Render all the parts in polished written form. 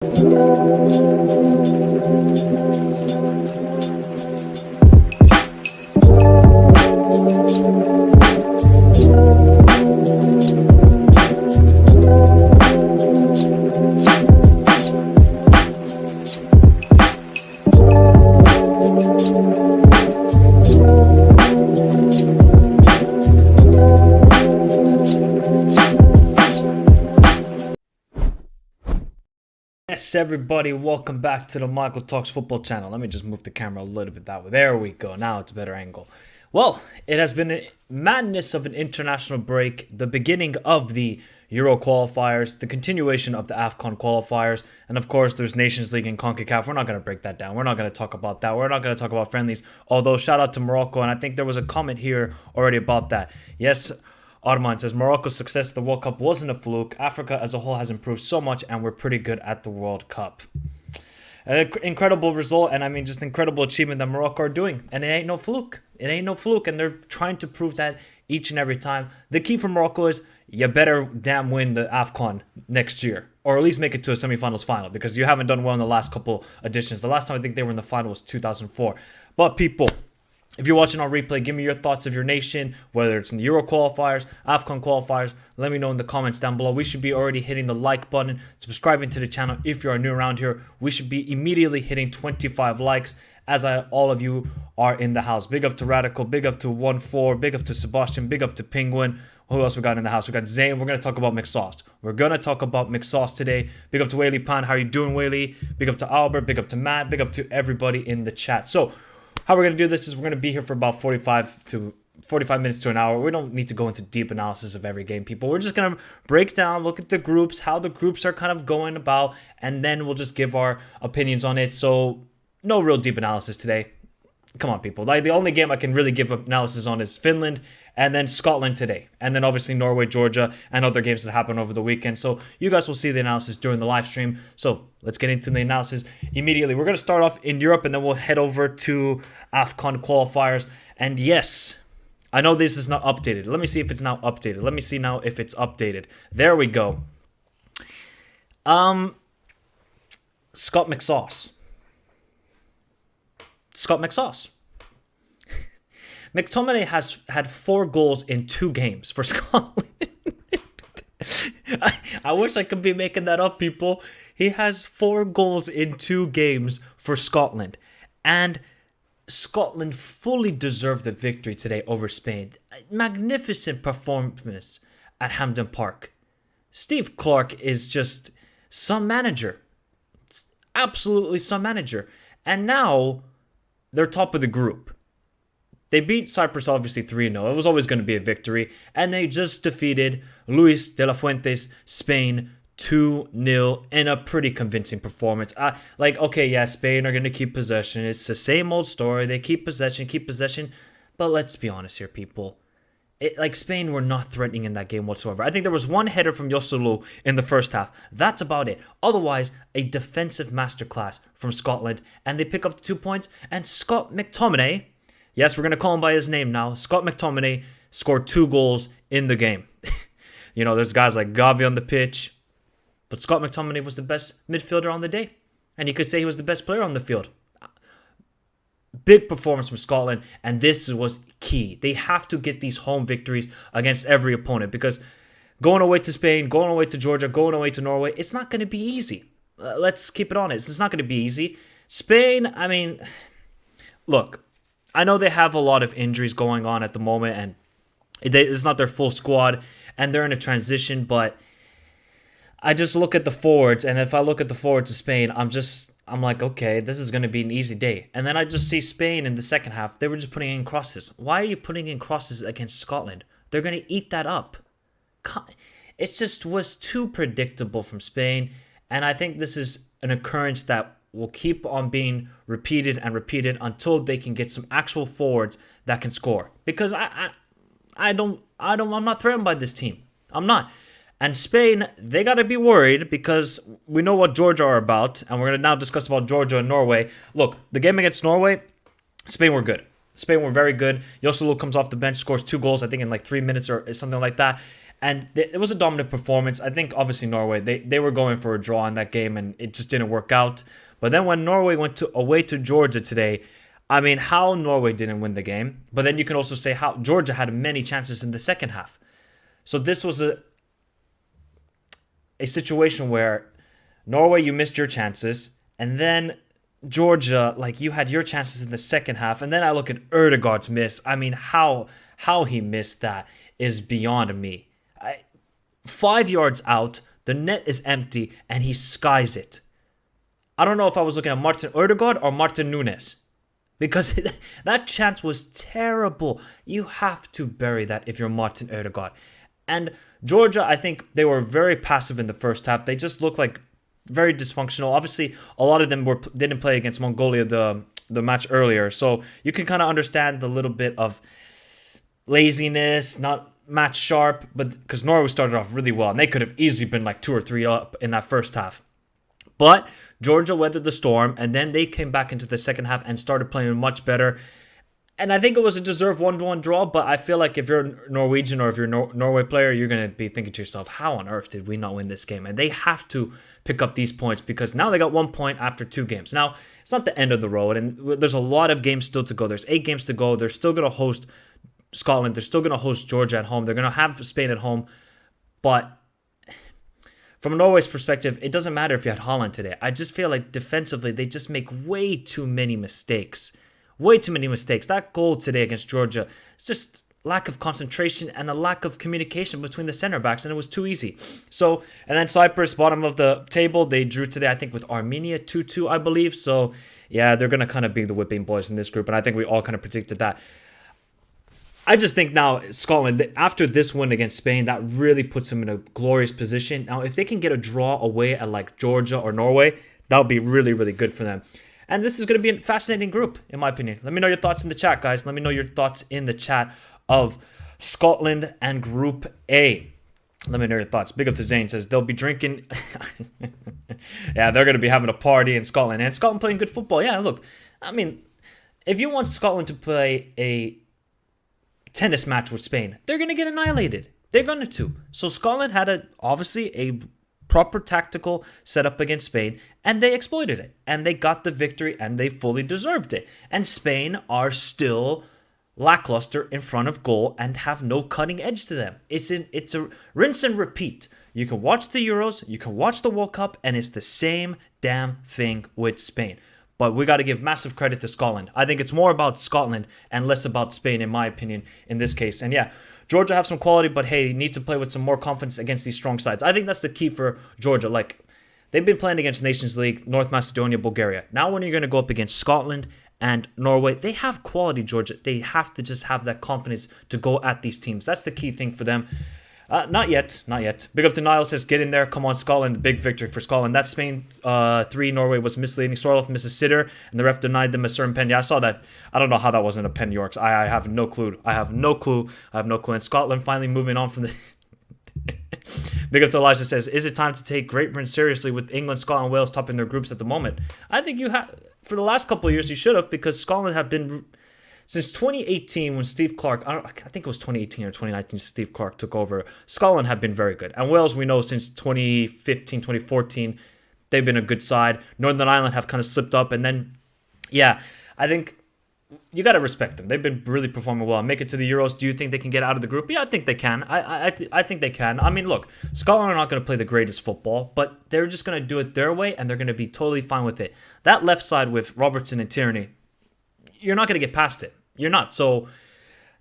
Yes, everybody, welcome back to the Michael Talks Football channel. Let me just move the camera a little bit that way. There we go. Now it's a better angle. Well, it has been a madness of an international break, the beginning of the Euro qualifiers, the continuation of the Afcon qualifiers, and of course there's Nations League and CONCACAF. We're not going to break that down. We're not going to talk about that. We're not going to talk about friendlies, although shout out to Morocco, and I think there was a comment here already about that. Yes, Arman says, Morocco's success at the World Cup wasn't a fluke. Africa as a whole has improved so much, and we're pretty good at the World Cup. An incredible result, and I mean just incredible achievement that Morocco are doing. And it ain't no fluke. It ain't no fluke, and they're trying to prove that each and every time. The key for Morocco is you better damn win the Afcon next year, or at least make it to a semifinals final, because you haven't done well in the last couple editions. The last time I think they were in the final was 2004. But people, if you're watching on replay, give me your thoughts of your nation, whether it's in the Euro qualifiers, Afcon qualifiers. Let me know in the comments down below. We should be already hitting the like button, subscribing to the channel if you are new around here. We should be immediately hitting 25 likes as all of you are in the house. Big up to Radical, big up to 1-4, big up to Sebastian, big up to Penguin. Who else we got in the house? We got Zane. We're going to talk about mixed sauce. We're going to talk about mixed sauce today. Big up to Whaley Pan. How you doing, Whaley? Big up to Albert. Big up to Matt. Big up to everybody in the chat. So how we're going to do this is we're going to be here for about 45 minutes to an hour. We don't need to go into deep analysis of every game, people. We're just going to break down, look at the groups, how the groups are kind of going about, and then we'll just give our opinions on it. So no real deep analysis today. Come on, people. Like, the only game I can really give analysis on is Finland and then Scotland today. And then obviously Norway, Georgia, and other games that happened over the weekend. So you guys will see the analysis during the live stream. So let's get into the analysis immediately. We're going to start off in Europe, and then we'll head over to Afcon qualifiers. And yes, I know this is not updated. Let me see if it's now updated. Let me see now if it's updated. There we go. Scott McSauce. Scott McSauce. McTominay has had 4 goals in 2 games for Scotland. I wish I could be making that up, people. He has 4 goals in 2 games for Scotland. And Scotland fully deserved the victory today over Spain. Magnificent performance at Hampden Park. Steve Clarke is just some manager. Absolutely some manager. And now they're top of the group. They beat Cyprus obviously 3-0. It was always going to be a victory. And they just defeated Luis de la Fuente's Spain 2-0 in a pretty convincing performance. Okay, yeah, Spain are going to keep possession. It's the same old story. They keep possession. But let's be honest here, people. Spain were not threatening in that game whatsoever. I think there was one header from Joselu in the first half. That's about it. Otherwise, a defensive masterclass from Scotland. And they pick up the 2 points. And Scott McTominay, yes, we're going to call him by his name now. Scott McTominay scored 2 goals in the game. You know, there's guys like Gavi on the pitch. But Scott McTominay was the best midfielder on the day. And you could say he was the best player on the field. Big performance from Scotland, and this was key. They have to get these home victories against every opponent, because going away to Spain, going away to Georgia, going away to Norway, it's not going to be easy. Let's keep it honest. It's not going to be easy. Spain, I mean, look, I know they have a lot of injuries going on at the moment, and it's not their full squad, and they're in a transition, but I just look at the forwards, and if I look at the forwards of Spain, I'm like, okay, this is going to be an easy day. And then I just see Spain in the second half. They were just putting in crosses. Why are you putting in crosses against Scotland? They're going to eat that up. It just was too predictable from Spain. And I think this is an occurrence that will keep on being repeated and repeated until they can get some actual forwards that can score. Because I'm not threatened by this team. I'm not. And Spain, they got to be worried, because we know what Georgia are about, and we're going to now discuss about Georgia and Norway. Look, the game against Norway, Spain were good. Spain were very good. Joselu comes off the bench, scores 2 goals, I think in like 3 minutes or something like that. And it was a dominant performance. I think obviously Norway, they were going for a draw in that game and it just didn't work out. But then when Norway went away to Georgia today, I mean, how Norway didn't win the game. But then you can also say how Georgia had many chances in the second half. So this was a situation where Norway, you missed your chances. And then Georgia, like you had your chances in the second half. And then I look at Erdegaard's miss. I mean, how he missed that is beyond me. 5 yards out, the net is empty, and he skies it. I don't know if I was looking at Martin Ødegaard or Martin Nunes, because that chance was terrible. You have to bury that if you're Martin Ødegaard. And Georgia, I think they were very passive in the first half. They just looked like very dysfunctional. Obviously, a lot of them didn't play against Mongolia the match earlier, so you can kind of understand the little bit of laziness, not match sharp, but because Norway started off really well, and they could have easily been like 2 or 3 up in that first half. But Georgia weathered the storm, and then they came back into the second half and started playing much better. And I think it was a deserved 1-1 draw, but I feel like if you're Norwegian or if you're a Norway player, you're going to be thinking to yourself, how on earth did we not win this game? And they have to pick up these points because now they got 1 point after 2 games. Now, it's not the end of the road, and there's a lot of games still to go. There's 8 games to go. They're still going to host Scotland. They're still going to host Georgia at home. They're going to have Spain at home. But from Norway's perspective, it doesn't matter if you had Holland today. I just feel like defensively, they just make way too many mistakes. Way too many mistakes. That goal today against Georgia, it's just lack of concentration and a lack of communication between the center backs, and it was too easy. So, and then Cyprus, bottom of the table, they drew today, I think, with Armenia 2-2, I believe. So, yeah, they're going to kind of be the whipping boys in this group, and I think we all kind of predicted that. I just think now Scotland, after this win against Spain, that really puts them in a glorious position. Now, if they can get a draw away at like Georgia or Norway, that would be really, really good for them. And this is going to be a fascinating group, in my opinion. Let me know your thoughts in the chat, guys. Let me know your thoughts in the chat of Scotland and Group A. Let me know your thoughts. Big up to Zane, says they'll be drinking. Yeah, they're going to be having a party in Scotland. And Scotland playing good football. Yeah, look, I mean, if you want Scotland to play a tennis match with Spain, they're going to get annihilated. They're going to. So Scotland had obviously a proper tactical setup against Spain, and they exploited it. And they got the victory, and they fully deserved it. And Spain are still lackluster in front of goal and have no cutting edge to them. It's a rinse and repeat. You can watch the Euros, you can watch the World Cup, and it's the same damn thing with Spain. But we got to give massive credit to Scotland. I think it's more about Scotland and less about Spain, in my opinion, in this case. And yeah, Georgia have some quality, but hey, need to play with some more confidence against these strong sides. I think that's the key for Georgia. Like, they've been playing against Nations League, North Macedonia, Bulgaria. Now when you're going to go up against Scotland and Norway, they have quality, Georgia. They have to just have that confidence to go at these teams. That's the key thing for them. Not yet. Big up to Niall, says, get in there. Come on, Scotland. Big victory for Scotland. That Spain 3, Norway was misleading. Sorloth missed a sitter, and the ref denied them a certain pen. Yeah, I saw that. I don't know how that wasn't a pen, Yorks. I have no clue. And Scotland finally moving on from the... Big up to Elijah, says, is it time to take Great Britain seriously with England, Scotland, Wales topping their groups at the moment? I think you have. For the last couple of years, you should have, because Scotland have been... Since 2018, when Steve Clark, I think it was 2018 or 2019, Steve Clark took over, Scotland have been very good. And Wales, we know since 2015, 2014, they've been a good side. Northern Ireland have kind of slipped up. And then, yeah, I think you got to respect them. They've been really performing well. Make it to the Euros. Do you think they can get out of the group? Yeah, I think they can. I think they can. I mean, look, Scotland are not going to play the greatest football, but they're just going to do it their way, and they're going to be totally fine with it. That left side with Robertson and Tierney, you're not going to get past it. You're not. So,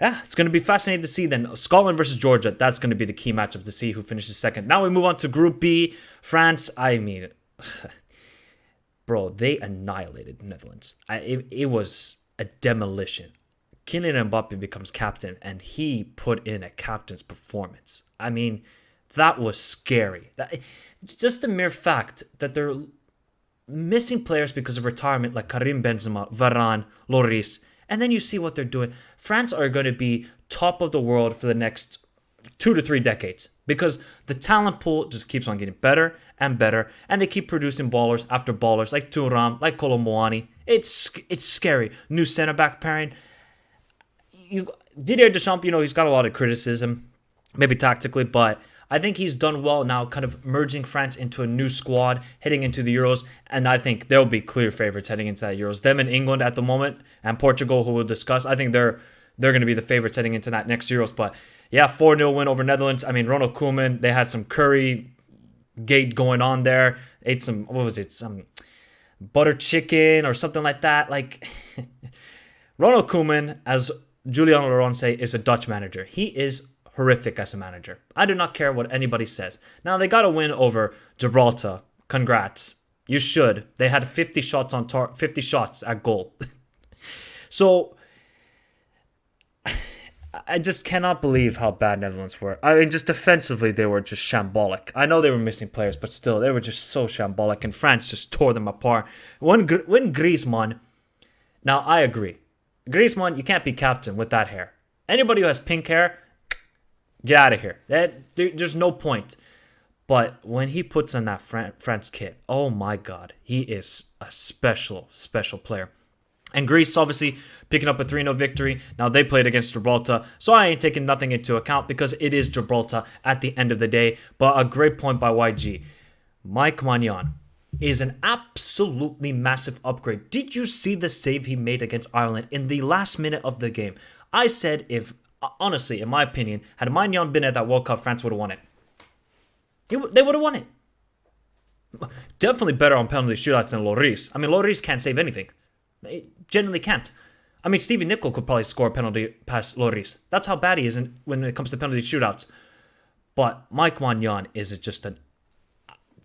yeah, it's going to be fascinating to see then. Scotland versus Georgia, that's going to be the key matchup to see who finishes second. Now we move on to Group B. France, I mean, bro, they annihilated the Netherlands. It was a demolition. Kylian Mbappe becomes captain, and he put in a captain's performance. I mean, that was scary. Just the mere fact that they're missing players because of retirement like Karim Benzema, Varane, Lloris, and then you see what they're doing. France are going to be top of the world for the next 2 to 3 decades because the talent pool just keeps on getting better and better, and they keep producing ballers after ballers like Thuram, like Kolo Muani. It's scary. New center back pairing. Didier Deschamps, he's got a lot of criticism, maybe tactically, but I think he's done well now, kind of merging France into a new squad, heading into the Euros, and I think they'll be clear favorites heading into that Euros. Them and England at the moment, and Portugal, who we'll discuss, I think they're going to be the favorites heading into that next Euros. But yeah, 4-0 win over Netherlands. I mean, Ronald Koeman, they had some Curry gate going on there. Ate some, what was it, some butter chicken or something like that. Like, Ronald Koeman, as Julian Laurent say, is a Dutch manager. He is horrific as a manager. I do not care what anybody says. Now, they got a win over Gibraltar. Congrats. You should. They had 50 shots on 50 shots at goal. So I just cannot believe how bad Netherlands were. I mean, just defensively, they were just shambolic. I know they were missing players, but still, they were just so shambolic, and France just tore them apart. When Griezmann, now I agree. Griezmann, you can't be captain with that hair. Anybody who has pink hair, get out of here. There's no point. But when he puts on that France kit, oh my God, he is a special, special player. And Greece, obviously, picking up a 3-0 victory. Now, they played against Gibraltar, so I ain't taking nothing into account because it is Gibraltar at the end of the day. But a great point by YG. Mike Maignan is an absolutely massive upgrade. Did you see the save he made against Ireland in the last minute of the game? I said honestly, in my opinion, had Maignan been at that World Cup, France would have won it. They would have won it. Definitely better on penalty shootouts than Lloris. I mean, Lloris can't save anything. It genuinely can't. I mean, Stevie Nicol could probably score a penalty past Lloris. That's how bad he is when it comes to penalty shootouts. But Mike Maignan is just a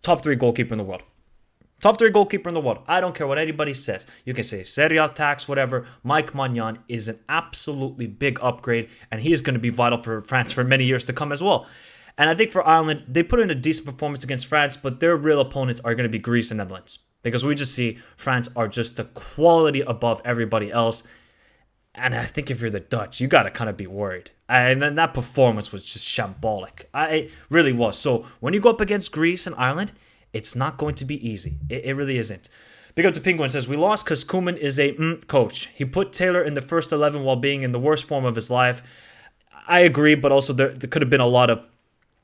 top 3 goalkeeper in the world. Top 3 goalkeeper in the world. I don't care what anybody says. You can say Serie tax, whatever. Mike Maignan is an absolutely big upgrade, and he is going to be vital for France for many years to come as well. And I think for Ireland, they put in a decent performance against France, but their real opponents are going to be Greece and Netherlands. Because we just see France are just a quality above everybody else. And I think if you're the Dutch, you got to kind of be worried. And then that performance was just shambolic. It really was. So when you go up against Greece and Ireland, it's not going to be easy. It really isn't. Big up to Penguin says, we lost because Koeman is a coach. He put Taylor in the first 11 while being in the worst form of his life. I agree, but also there could have been a lot of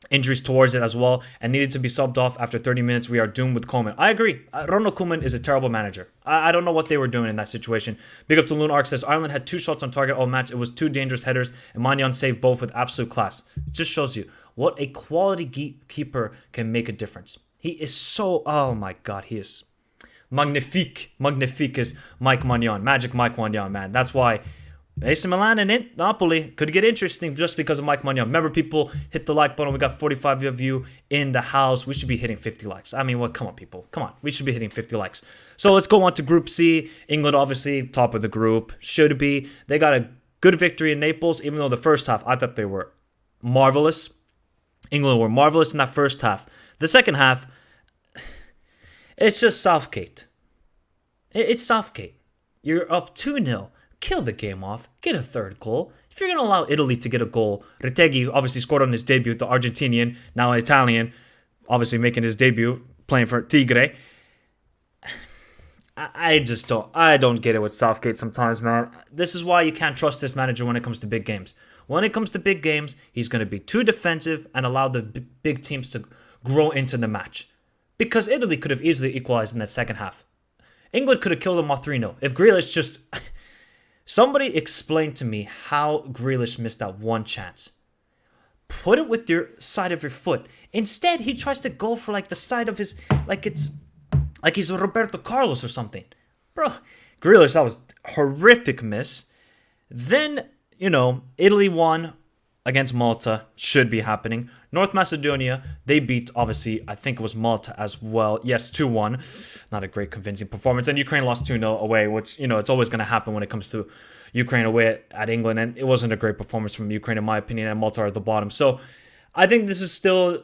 injuries towards it as well, and needed to be subbed off after 30 minutes. We are doomed with Koeman. I agree. Ronald Koeman is a terrible manager. I don't know what they were doing in that situation. Big up to Loon Arc says, Ireland had 2 shots on target all match. It was 2 dangerous headers, and Maignan saved both with absolute class. It just shows you what a quality keeper can make a difference. He is so, oh my God, he is magnifique. Magnifique is Mike Maignan. Magic Mike Maignan, man. That's why AC Milan and Napoli could get interesting just because of Mike Maignan. Remember, people, hit the like button. We got 45 of you in the house. We should be hitting 50 likes. I mean, what? Come on, people. Come on. We should be hitting 50 likes. So let's go on to Group C. England, obviously, top of the group. Should be. They got a good victory in Naples, even though the first half, I thought they were marvelous. England were marvelous in that first half. The second half, it's just Southgate. It's Southgate. You're up 2-0. Kill the game off. Get a 3rd goal. If you're going to allow Italy to get a goal, Retegui obviously scored on his debut, the Argentinian, now Italian, obviously making his debut, playing for Tigre. I don't get it with Southgate sometimes, man. This is why you can't trust this manager when it comes to big games. When it comes to big games, he's going to be too defensive and allow the big teams to grow into the match. Because Italy could have easily equalized in that second half. England could have killed them off 3-0. If Grealish just... Somebody explain to me how Grealish missed that one chance. Put it with your side of your foot. Instead, he tries to go for like the side of his... Like he's Roberto Carlos or something. Bro, Grealish, that was a horrific miss. Then, Italy won against Malta. Should be happening. North Macedonia, they beat, obviously, I think it was Malta as well. Yes, 2-1. Not a great convincing performance. And Ukraine lost 2-0 away, which, it's always going to happen when it comes to Ukraine away at England. And it wasn't a great performance from Ukraine, in my opinion, and Malta are at the bottom. So I think this is still,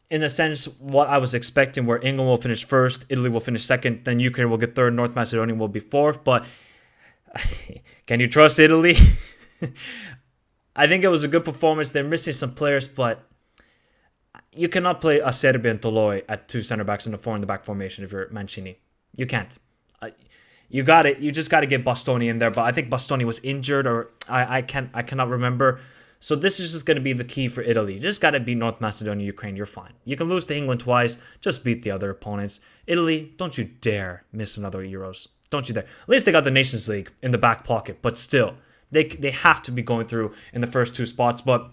in a sense, what I was expecting, where England will finish first, Italy will finish second, then Ukraine will get third, North Macedonia will be fourth. But can you trust Italy? I think it was a good performance. They're missing some players, but you cannot play a Acerbi and Toloi at 2 center backs and a 4 in the back formation if you're Mancini. You can't. You just got to get Bastoni in there. But I think Bastoni was injured, or I cannot remember. So this is just going to be the key for Italy. You just got to beat North Macedonia, Ukraine. You're fine. You can lose to England twice. Just beat the other opponents. Italy, don't you dare miss another Euros. Don't you dare. At least they got the Nations League in the back pocket. But still, they have to be going through in the first two spots. But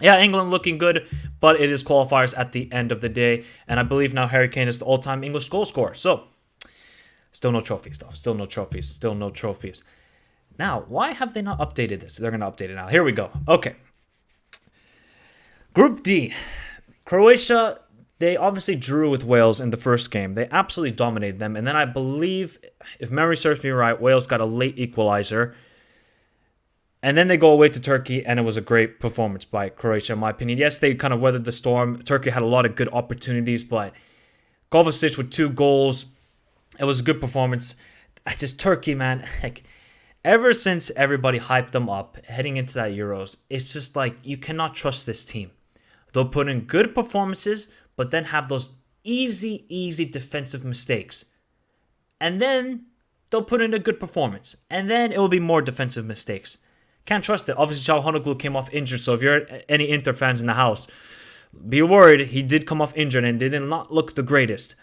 yeah, England looking good. But it is qualifiers at the end of the day. And I believe now Harry Kane is the all-time English goal scorer. So still no trophies, though. Still no trophies. Still no trophies. Now, why have they not updated this? They're going to update it now. Here we go. Okay. Group D. Croatia, they obviously drew with Wales in the first game. They absolutely dominated them. And then I believe, if memory serves me right, Wales got a late equalizer. And then they go away to Turkey, and it was a great performance by Croatia, in my opinion. Yes, they kind of weathered the storm. Turkey had a lot of good opportunities, but Kovacic with 2 goals. It was a good performance. Turkey, man, like, ever since everybody hyped them up heading into that Euros, it's just like you cannot trust this team. They'll put in good performances, but then have those easy defensive mistakes. And then they'll put in a good performance. And then it will be more defensive mistakes. Can't trust it. Obviously, Çalhanoğlu came off injured, so if you're any Inter fans in the house, be worried. He did come off injured and did not look the greatest.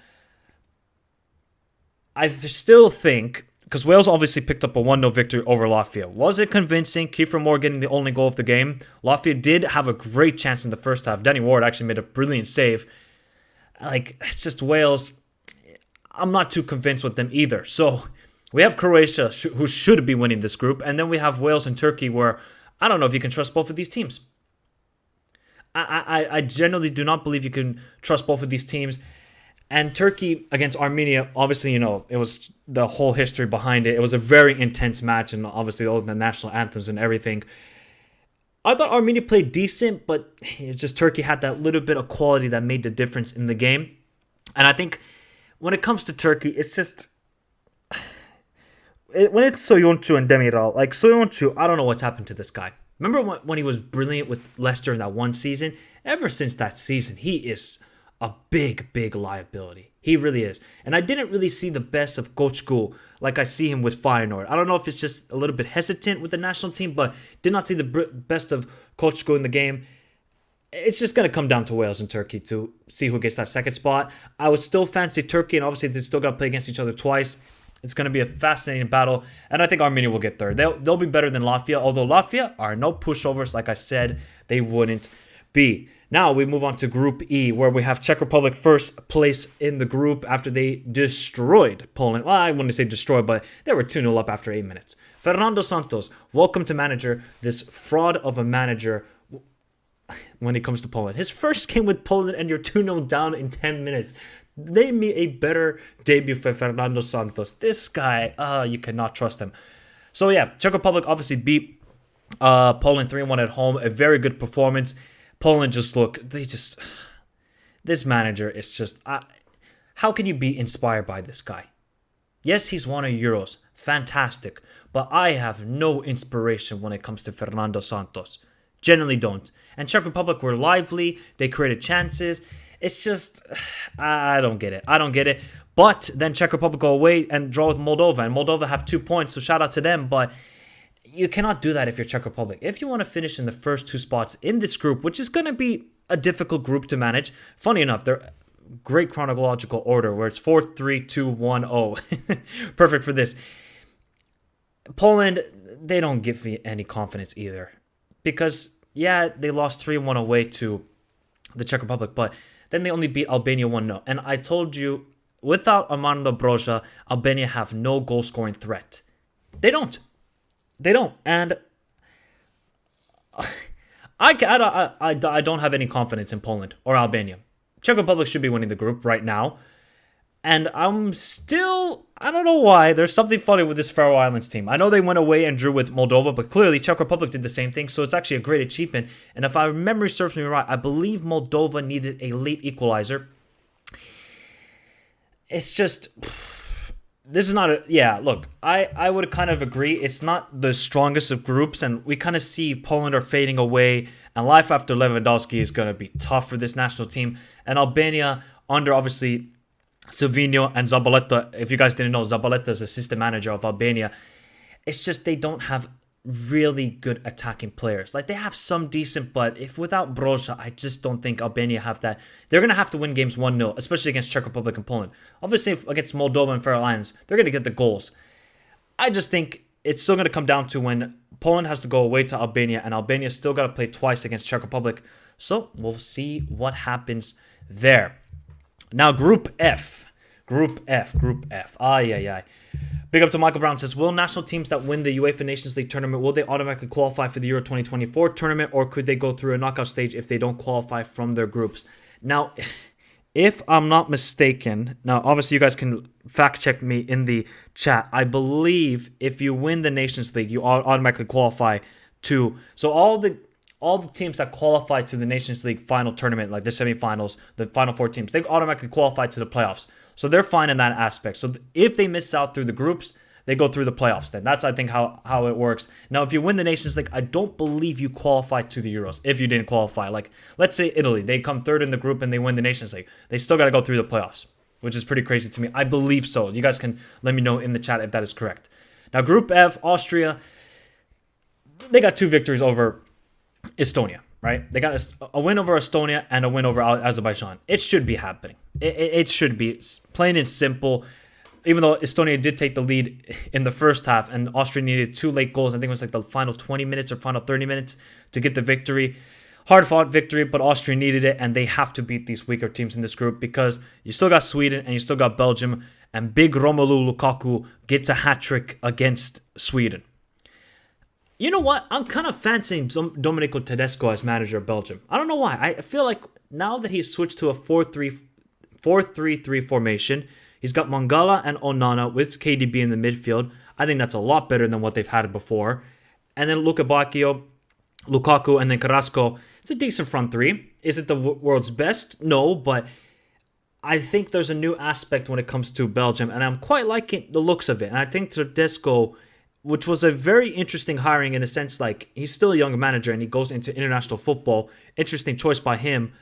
I still think, because Wales obviously picked up a 1-0 victory over Latvia. Was it convincing? Kiefer Moore getting the only goal of the game. Latvia did have a great chance in the first half. Danny Ward actually made a brilliant save. It's just Wales. I'm not too convinced with them either. So we have Croatia, who should be winning this group. And then we have Wales and Turkey, where I don't know if you can trust both of these teams. I generally do not believe you can trust both of these teams. And Turkey against Armenia, obviously, it was the whole history behind it. It was a very intense match, and obviously all the national anthems and everything. I thought Armenia played decent, but it's just Turkey had that little bit of quality that made the difference in the game. And I think when it comes to Turkey, it's just... when it's Soyuncu and Demiral, like Soyuncu, I don't know what's happened to this guy. Remember when he was brilliant with Leicester in that one season? Ever since that season, he is a big liability. He really is. And I didn't really see the best of Koçku like I see him with Feyenoord. I don't know if it's just a little bit hesitant with the national team, but did not see the best of Koçku in the game. It's just going to come down to Wales and Turkey to see who gets that second spot. I would still fancy Turkey, and obviously they still got to play against each other twice. It's going to be a fascinating battle, and I think Armenia will get third. They'll be better than Latvia, although Latvia are no pushovers. Like I said, they wouldn't be. Now we move on to Group E, where we have Czech Republic first place in the group after they destroyed Poland. Well, I wouldn't say destroyed, but they were 2-0 up after 8 minutes. Fernando Santos, welcome to manager, this fraud of a manager when it comes to Poland. His first game with Poland, and you're 2-0 down in 10 minutes. Name me a better debut for Fernando Santos. This guy, you cannot trust him. So yeah, Czech Republic obviously beat Poland 3-1 at home. A very good performance. Poland this manager is just, how can you be inspired by this guy? Yes, he's won a Euros. Fantastic. But I have no inspiration when it comes to Fernando Santos. Generally don't. And Czech Republic were lively. They created chances. It's just, I don't get it. But then Czech Republic go away and draw with Moldova. And Moldova have 2 points, so shout out to them. But you cannot do that if you're Czech Republic. If you want to finish in the first 2 spots in this group, which is going to be a difficult group to manage. Funny enough, they're great chronological order where it's 4, 3, 2, 1, 0. Perfect for this. Poland, they don't give me any confidence either. Because, yeah, they lost 3-1 away to the Czech Republic, but then they only beat Albania 1-0. And I told you, without Armando Broja, Albania have no goal-scoring threat. They don't. And I don't have any confidence in Poland or Albania. Czech Republic should be winning the group right now. And I'm still, I don't know why, there's something funny with this Faroe Islands team. I know they went away and drew with Moldova, but clearly Czech Republic did the same thing, so it's actually a great achievement. And if my memory serves me right, I believe Moldova needed a late equalizer. It's just, this is not look, I would kind of agree. It's not the strongest of groups, and we kind of see Poland are fading away, and life after Lewandowski is going to be tough for this national team. And Albania, under obviously Silvino and Zabaleta. If you guys didn't know, Zabaleta is assistant manager of Albania. It's just they don't have really good attacking players. Like they have some decent, but if without Broja, I just don't think Albania have that. They're gonna have to win games 1-0, especially against Czech Republic and Poland. Obviously, if against Moldova and Faroe Islands, they're gonna get the goals. I just think it's still gonna come down to when Poland has to go away to Albania, and Albania still gotta play twice against Czech Republic. So we'll see what happens there. Now, Group F. Group F. Ay, ay, ay. Big up to Michael Brown says, will national teams that win the UEFA Nations League tournament, will they automatically qualify for the Euro 2024 tournament, or could they go through a knockout stage if they don't qualify from their groups? Now, if I'm not mistaken, now obviously you guys can fact check me in the chat. I believe if you win the Nations League, you automatically qualify to, so all the teams that qualify to the Nations League final tournament, like the semifinals, the final 4 teams, they automatically qualify to the playoffs. So they're fine in that aspect. So if they miss out through the groups, they go through the playoffs then. That's, I think, how it works. Now, if you win the Nations League, I don't believe you qualify to the Euros if you didn't qualify. Like, let's say Italy, they come third in the group and they win the Nations League. They still got to go through the playoffs, which is pretty crazy to me. I believe so. You guys can let me know in the chat if that is correct. Now, Group F, Austria, they got 2 victories over Estonia, right? They got a win over Estonia and a win over Azerbaijan. It should be happening. It should be. It's plain and simple. Even though Estonia did take the lead in the first half and Austria needed 2 late goals, I think it was like the final 20 minutes or final 30 minutes to get the victory. Hard-fought victory, but Austria needed it, and they have to beat these weaker teams in this group because you still got Sweden and you still got Belgium, and big Romelu Lukaku gets a hat-trick against Sweden. You know what? I'm kind of fancying Domenico Tedesco as manager of Belgium. I don't know why. I feel like now that he's switched to a 4-3-3 formation, he's got Mangala and Onana with KDB in the midfield. I think that's a lot better than what they've had before. And then Luka Bacchio, Lukaku, and then Carrasco. It's a decent front 3. Is it the world's best? No, but I think there's a new aspect when it comes to Belgium, and I'm quite liking the looks of it. And I think Tedesco, which was a very interesting hiring in a sense, like he's still a young manager and he goes into international football. Interesting choice by him.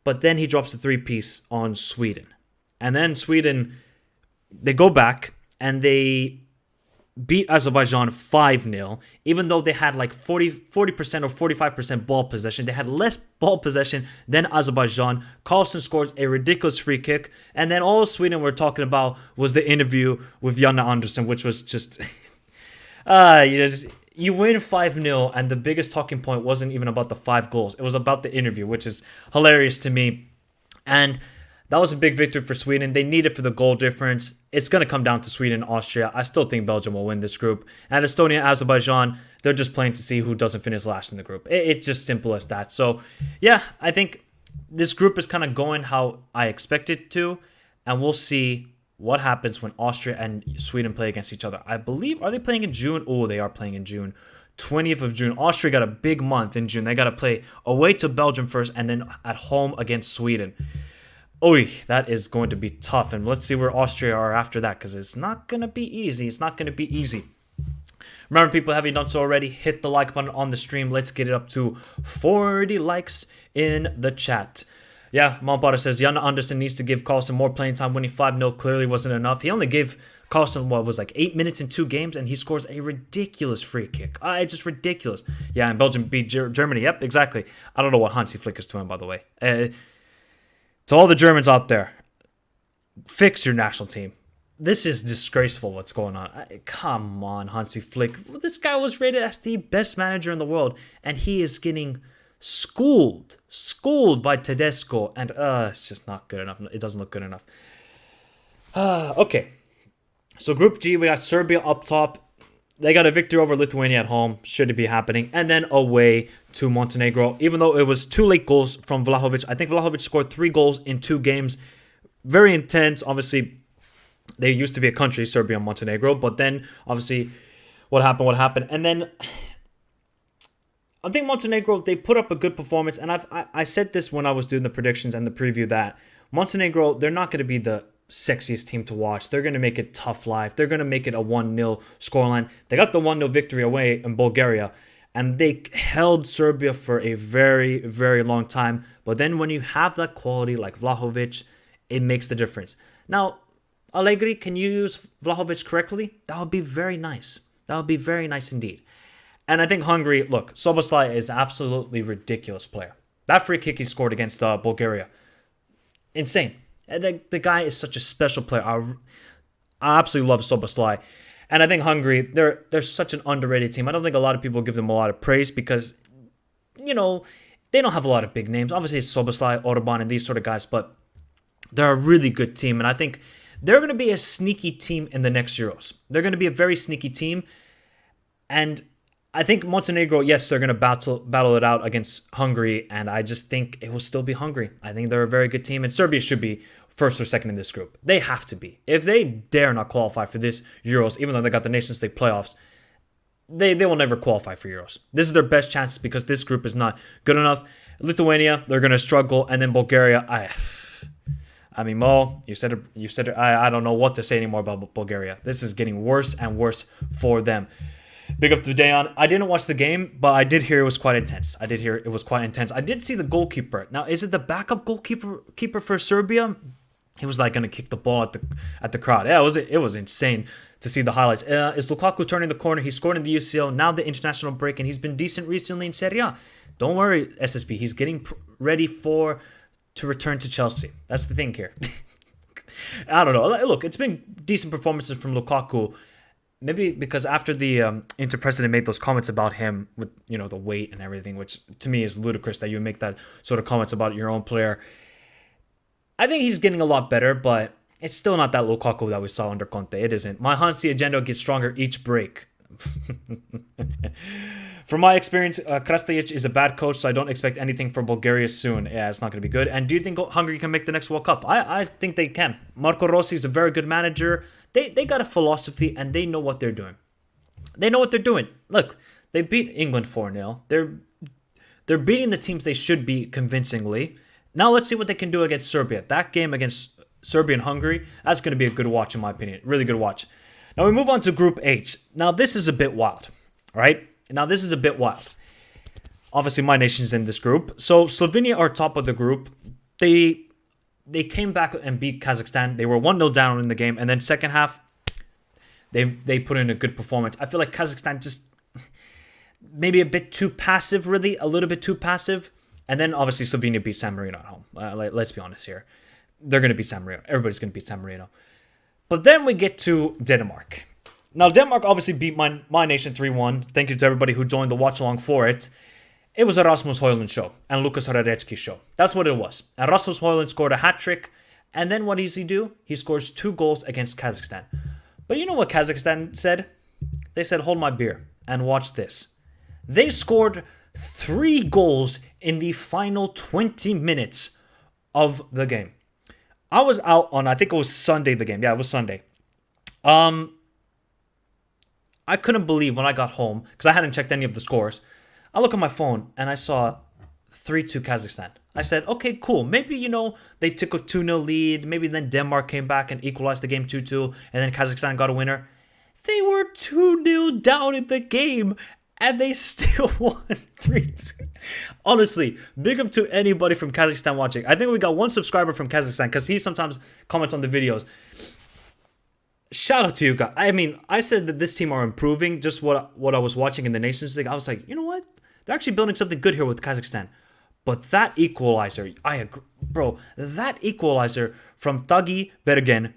But then he drops the 3-piece on Sweden. And then Sweden, they go back and they beat Azerbaijan 5-0, even though they had like 40% or 45% ball possession. They had less ball possession than Azerbaijan. Carlsen scores a ridiculous free kick. And then all Sweden were talking about was the interview with Janne Andersson, which was just... you win 5-0, and the biggest talking point wasn't even about the 5 goals. It was about the interview, which is hilarious to me. And that was a big victory for Sweden. They need it for the goal difference. It's going to come down to Sweden and Austria. I still think Belgium will win this group. And Estonia and Azerbaijan, they're just playing to see who doesn't finish last in the group. It's just simple as that. So, yeah, I think this group is kind of going how I expect it to. And we'll see what happens when Austria and Sweden play against each other. I believe, are they playing in June? Oh, they are playing in June. 20th of June. Austria got a big month in June. They got to play away to Belgium first and then at home against Sweden. Oy, that is going to be tough. And let's see where Austria are after that, because it's not going to be easy. It's not going to be easy. Remember, people, have you done so already? Hit the like button on the stream. Let's get it up to 40 likes in the chat. Yeah, Mom Potter says, Janne Andersson needs to give Carlsen more playing time. Winning 5-0 clearly wasn't enough. He only gave Carlsen, what was like 8 minutes in 2 games, and he scores a ridiculous free kick. It's just ridiculous. Yeah, and Belgium beat Germany. Yep, exactly. I don't know what Hansi Flick is doing, by the way. To all the Germans out there, fix your national team. This is disgraceful what's going on. Come on, Hansi Flick. This guy was rated as the best manager in the world, and he is getting schooled by Tedesco, and it's just not good enough. It doesn't look good enough. Okay, so Group G, we got Serbia up top. They got a victory over Lithuania at home. Should it be happening? And then away to Montenegro. Even though it was 2 late goals from Vlahovic. I think Vlahovic scored 3 goals in 2 games. Very intense. Obviously, they used to be a country, Serbia and Montenegro. But then, obviously, what happened. And then, I think Montenegro, they put up a good performance. And I said this when I was doing the predictions and the preview, that Montenegro, they're not going to be the sexiest team to watch. They're going to make it tough life. They're going to make it a 1-0 scoreline. They got the 1-0 victory away in Bulgaria, and they held Serbia for a very, very long time. But then when you have that quality like Vlahovic, it makes the difference. Now, Allegri, can you use Vlahovic correctly? That would be very nice. That would be very nice indeed. And I think Hungary, look, Soboslai is an absolutely ridiculous player. That free kick he scored against Bulgaria, insane. And the guy is such a special player. I absolutely love Soboslai. And I think Hungary, they're such an underrated team. I don't think a lot of people give them a lot of praise because, they don't have a lot of big names. Obviously, it's Soboslai, Orban, and these sort of guys, but they're a really good team. And I think they're going to be a sneaky team in the next Euros. They're going to be a very sneaky team. And I think Montenegro, yes, they're going to battle it out against Hungary, and I just think it will still be Hungary. I think they're a very good team, and Serbia should be first or second in this group. They have to be. If they dare not qualify for this Euros, even though they got the Nations League playoffs, they will never qualify for Euros. This is their best chance because this group is not good enough. Lithuania, they're going to struggle, and then Bulgaria, I mean, Mo, you said it. I don't know what to say anymore about Bulgaria. This is getting worse and worse for them. Big up to Dejan. I didn't watch the game, but I did hear it was quite intense. I did see the goalkeeper. Now, is it the backup goalkeeper for Serbia? He was like going to kick the ball at the crowd. Yeah, it was insane to see the highlights. Is Lukaku turning the corner? He scored in the UCL. Now the international break, and he's been decent recently in Serie A. Don't worry, SSB. He's getting ready to return to Chelsea. That's the thing here. I don't know. Look, it's been decent performances from Lukaku. Maybe because after the Inter-President made those comments about him with, the weight and everything, which to me is ludicrous that you make that sort of comments about your own player. I think he's getting a lot better, but it's still not that Lukaku that we saw under Conte. It isn't. My Hansi agenda gets stronger each break. From my experience, Krastajic is a bad coach, so I don't expect anything from Bulgaria soon. Yeah, it's not going to be good. And do you think Hungary can make the next World Cup? I think they can. Marco Rossi is a very good manager. They got a philosophy, and they know what they're doing. Look, they beat England 4-0. They're beating the teams they should be convincingly. Now let's see what they can do against Serbia. That game against Serbia and Hungary, that's going to be a good watch in my opinion. Really good watch. Now we move on to Group H. Now this is a bit wild, right? Obviously, my nation's in this group. So Slovenia are top of the group. They came back and beat Kazakhstan. They were 1-0 down in the game. And then second half, they put in a good performance. I feel like Kazakhstan just maybe a bit too passive, really. A little bit too passive. And then obviously Slovenia beat San Marino at home. Let's be honest here. They're going to beat San Marino. Everybody's going to beat San Marino. But then we get to Denmark. Now, Denmark obviously beat my nation 3-1. Thank you to everybody who joined the watch-along for it. It was a Rasmus Højlund show and Lucas Hradecki show. That's what it was. And Rasmus Højlund scored a hat-trick. And then what does he do? He scores 2 goals against Kazakhstan. But you know what Kazakhstan said? They said, hold my beer and watch this. They scored 3 goals in the final 20 minutes of the game. I was out on, I think it was Sunday, the game. Yeah, it was Sunday. I couldn't believe when I got home, because I hadn't checked any of the scores. I look at my phone and I saw 3-2 Kazakhstan. I said, okay, cool. Maybe, they took a 2-0 lead. Maybe then Denmark came back and equalized the game 2-2. And then Kazakhstan got a winner. They were 2-0 down in the game. And they still won 3-2. Honestly, big up to anybody from Kazakhstan watching. I think we got one subscriber from Kazakhstan because he sometimes comments on the videos. Shout out to you guys. I mean, I said that this team are improving. Just what I was watching in the Nations League, I was like, you know what? They're actually building something good here with Kazakhstan. But that equalizer, I agree, bro. That equalizer from Tagi Bergen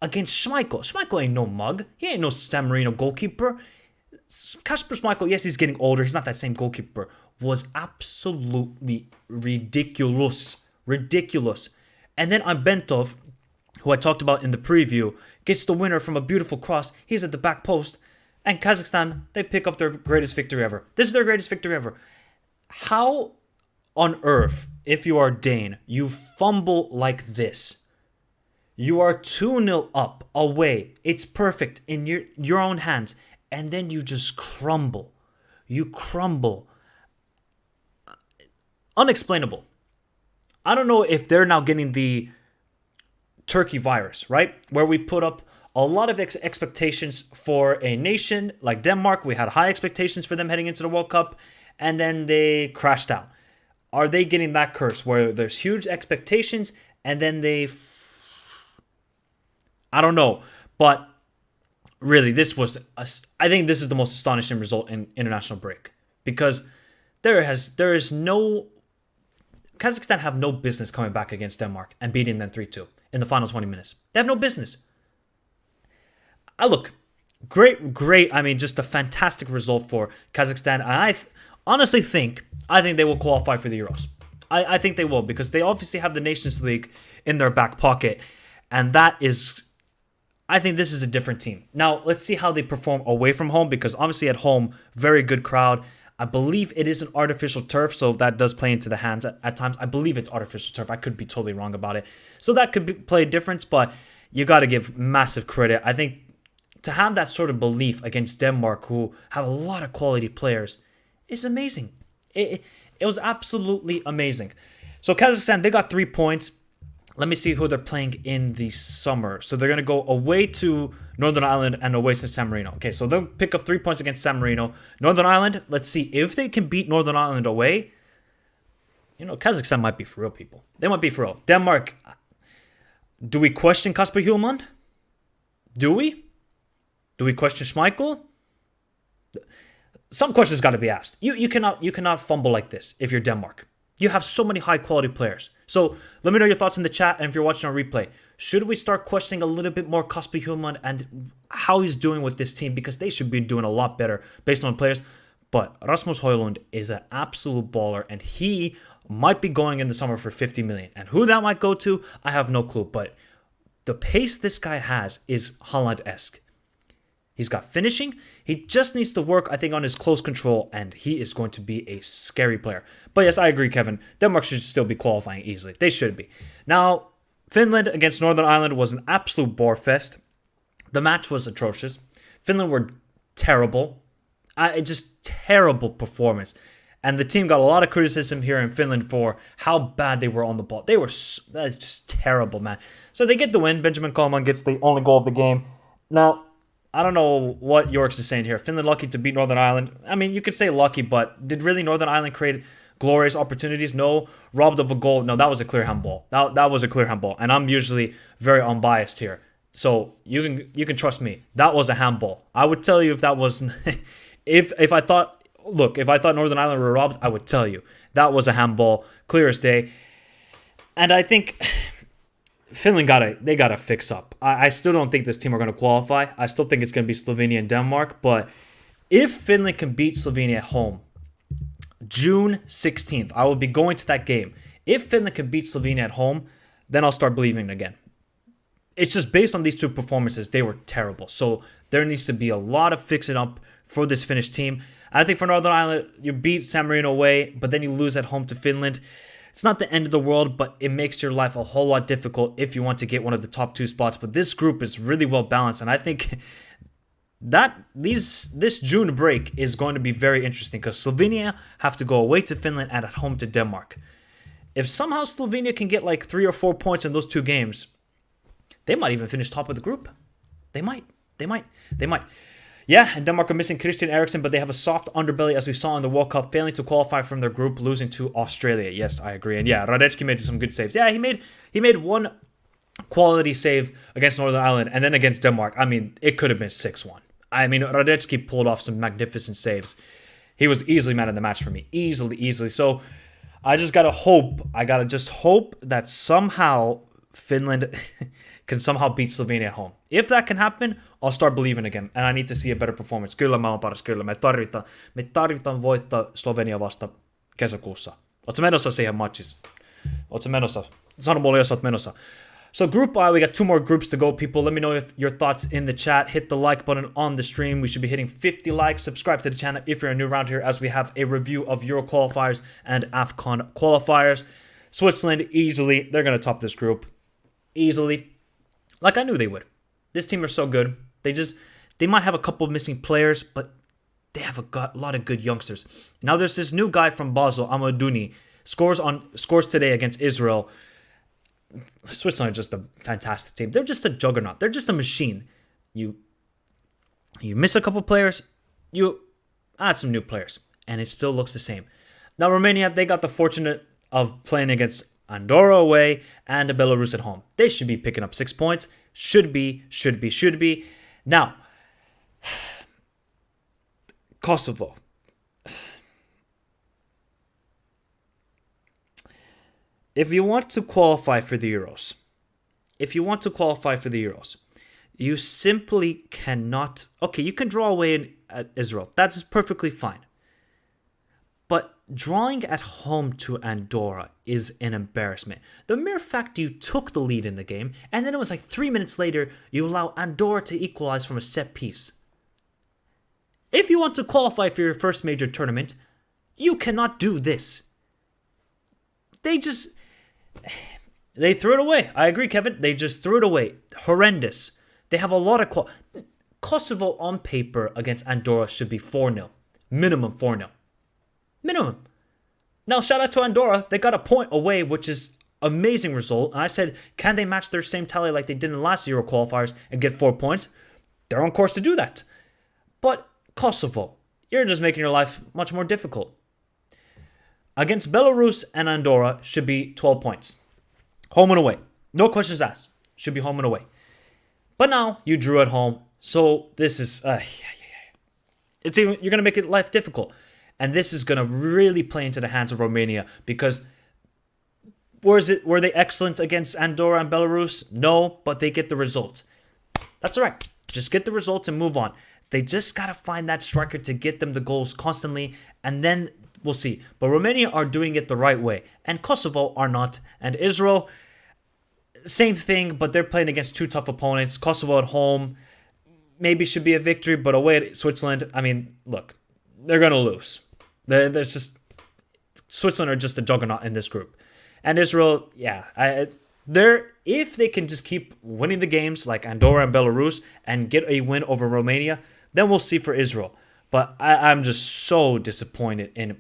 against Schmeichel. Schmeichel ain't no mug. He ain't no San Marino goalkeeper. Kasper Schmeichel, yes, he's getting older. He's not that same goalkeeper. Was absolutely ridiculous. And then Bentov, who I talked about in the preview, gets the winner from a beautiful cross. He's at the back post. And Kazakhstan, they pick up their greatest victory ever. This is their greatest victory ever. How on earth, if you are Dane, you fumble like this? You are 2-0 up, away. It's perfect in your own hands. And then you just crumble. You crumble. Unexplainable. I don't know if they're now getting the Turkey virus, right? Where we put up a lot of expectations for a nation like Denmark. We had high expectations for them heading into the World Cup, and then they crashed out. Are they getting that curse where there's huge expectations and then I don't know. But really, I think this is the most astonishing result in international break because there is no Kazakhstan have no business coming back against Denmark and beating them 3-2 in the final 20 minutes. They have no business. Look, great. I mean, just a fantastic result for Kazakhstan. And I honestly think they will qualify for the Euros. I think they will because they obviously have the Nations League in their back pocket, and I think this is a different team. Now, let's see how they perform away from home because obviously at home, very good crowd. I believe it is an artificial turf, so that does play into the hands at times. I believe it's artificial turf. I could be totally wrong about it. So that could play a difference, but you got to give massive credit. I think to have that sort of belief against Denmark, who have a lot of quality players, is amazing. It was absolutely amazing. So Kazakhstan, they got 3 points. Let me see who they're playing in the summer. So they're going to go away to Northern Ireland and away to San Marino. Okay, so they'll pick up 3 points against San Marino. Northern Ireland, let's see. If they can beat Northern Ireland away, Kazakhstan might be for real, people. They might be for real. Denmark, do we question Kasper Hjulmand? Do we? Do we question Schmeichel? Some questions got to be asked. You cannot fumble like this if you're Denmark. You have so many high-quality players. So let me know your thoughts in the chat, and if you're watching on replay, should we start questioning a little bit more Kasper Hjulmand and how he's doing with this team? Because they should be doing a lot better based on players. But Rasmus Højlund is an absolute baller, and he might be going in the summer for 50 million. And who that might go to, I have no clue. But the pace this guy has is Haaland-esque. He's got finishing. He just needs to work, I think, on his close control, and he is going to be a scary player. But yes, I agree, Kevin. Denmark should still be qualifying easily. They should be. Now, Finland against Northern Ireland was an absolute bore fest. The match was atrocious. Finland were terrible. Just terrible performance. And the team got a lot of criticism here in Finland for how bad they were on the ball. They were just terrible, man. So they get the win. Benjamin Kohlman gets the only goal of the game. Now, I don't know what Yorks is saying here. Finland lucky to beat Northern Ireland. I mean, you could say lucky, but did really Northern Ireland create glorious opportunities? No. Robbed of a goal? No, that was a clear handball. That was a clear handball. And I'm usually very unbiased here. So you can trust me. That was a handball. I would tell you if that was if I thought Northern Ireland were robbed, I would tell you. That was a handball, clear as day. And I think Finland gotta fix up. I still don't think this team are going to qualify. I still think it's going to be Slovenia and Denmark. But if Finland can beat Slovenia at home, June 16th, I will be going to that game. If Finland can beat Slovenia at home, then I'll start believing again. It's just based on these two performances, they were terrible. So there needs to be a lot of fixing up for this Finnish team. I think for Northern Ireland, you beat San Marino away, but then you lose at home to Finland. It's not the end of the world, but it makes your life a whole lot difficult if you want to get one of the top 2 spots. But this group is really well balanced, and I think that this June break is going to be very interesting because Slovenia have to go away to Finland and at home to Denmark. If somehow Slovenia can get like 3 or 4 points in those 2 games, they might even finish top of the group. They might. Yeah, and Denmark are missing Christian Eriksen, but they have a soft underbelly, as we saw in the World Cup, failing to qualify from their group, losing to Australia. Yes, I agree. And yeah, Radecki made some good saves. Yeah, he made one quality save against Northern Ireland, and then against Denmark. I mean, it could have been 6-1. I mean, Radecki pulled off some magnificent saves. He was easily man of the match for me. Easily. So I gotta just hope that somehow Finland can somehow beat Slovenia at home. If that can happen, I'll start believing again. And I need to see a better performance. Kyllä mä oon paras, kyllä. Me tarvitaan voittaa Slovenia vasta kesäkuussa. Ootko menossa siihen matchissa? Ootko menossa? Sano mulle, jos oot menossa. So Group I, we got 2 more groups to go, people. Let me know your thoughts in the chat. Hit the like button on the stream. We should be hitting 50 likes. Subscribe to the channel if you're new around here, as we have a review of Euro qualifiers and Afcon qualifiers. Switzerland, easily, they're going to top this group. Easily. Like I knew they would. This team are so good. They might have a couple of missing players, but they have a lot of good youngsters. Now there's this new guy from Basel, Amaduni, scores today against Israel. Switzerland are just a fantastic team. They're just a juggernaut. They're just a machine. You miss a couple players, you add some new players, and it still looks the same. Now Romania, they got the fortunate of playing against Andorra away and Belarus at home. They should be picking up 6 points. Should be. Now, Kosovo. If you want to qualify for the Euros, you simply cannot. Okay, you can draw away at Israel. That's perfectly fine. But drawing at home to Andorra is an embarrassment. The mere fact you took the lead in the game, and then it was like 3 minutes later, you allow Andorra to equalize from a set piece. If you want to qualify for your first major tournament, you cannot do this. They threw it away. I agree, Kevin. They just threw it away. Horrendous. They have a lot of Kosovo on paper against Andorra should be 4-0. Minimum 4-0. Minimum. Now, shout out to Andorra. They got a point away, which is amazing result. And I said, can they match their same tally like they did in the last Euro qualifiers and get 4 points? They're on course to do that. But Kosovo, you're just making your life much more difficult. Against Belarus and Andorra should be 12 points. Home and away. No questions asked. Should be home and away. But now you drew at home. So this is you're going to make it life difficult. And this is going to really play into the hands of Romania because were they excellent against Andorra and Belarus? No, but they get the results. That's all right. Just get the results and move on. They just got to find that striker to get them the goals constantly, and then we'll see. But Romania are doing it the right way, and Kosovo are not. And Israel, same thing, but they're playing against two tough opponents. Kosovo at home maybe should be a victory, but away at Switzerland, I mean, look, they're going to lose. There's just Switzerland are just a juggernaut in this group. And Israel, if they can just keep winning the games like Andorra and Belarus and get a win over Romania, then we'll see for Israel. But I'm just so disappointed in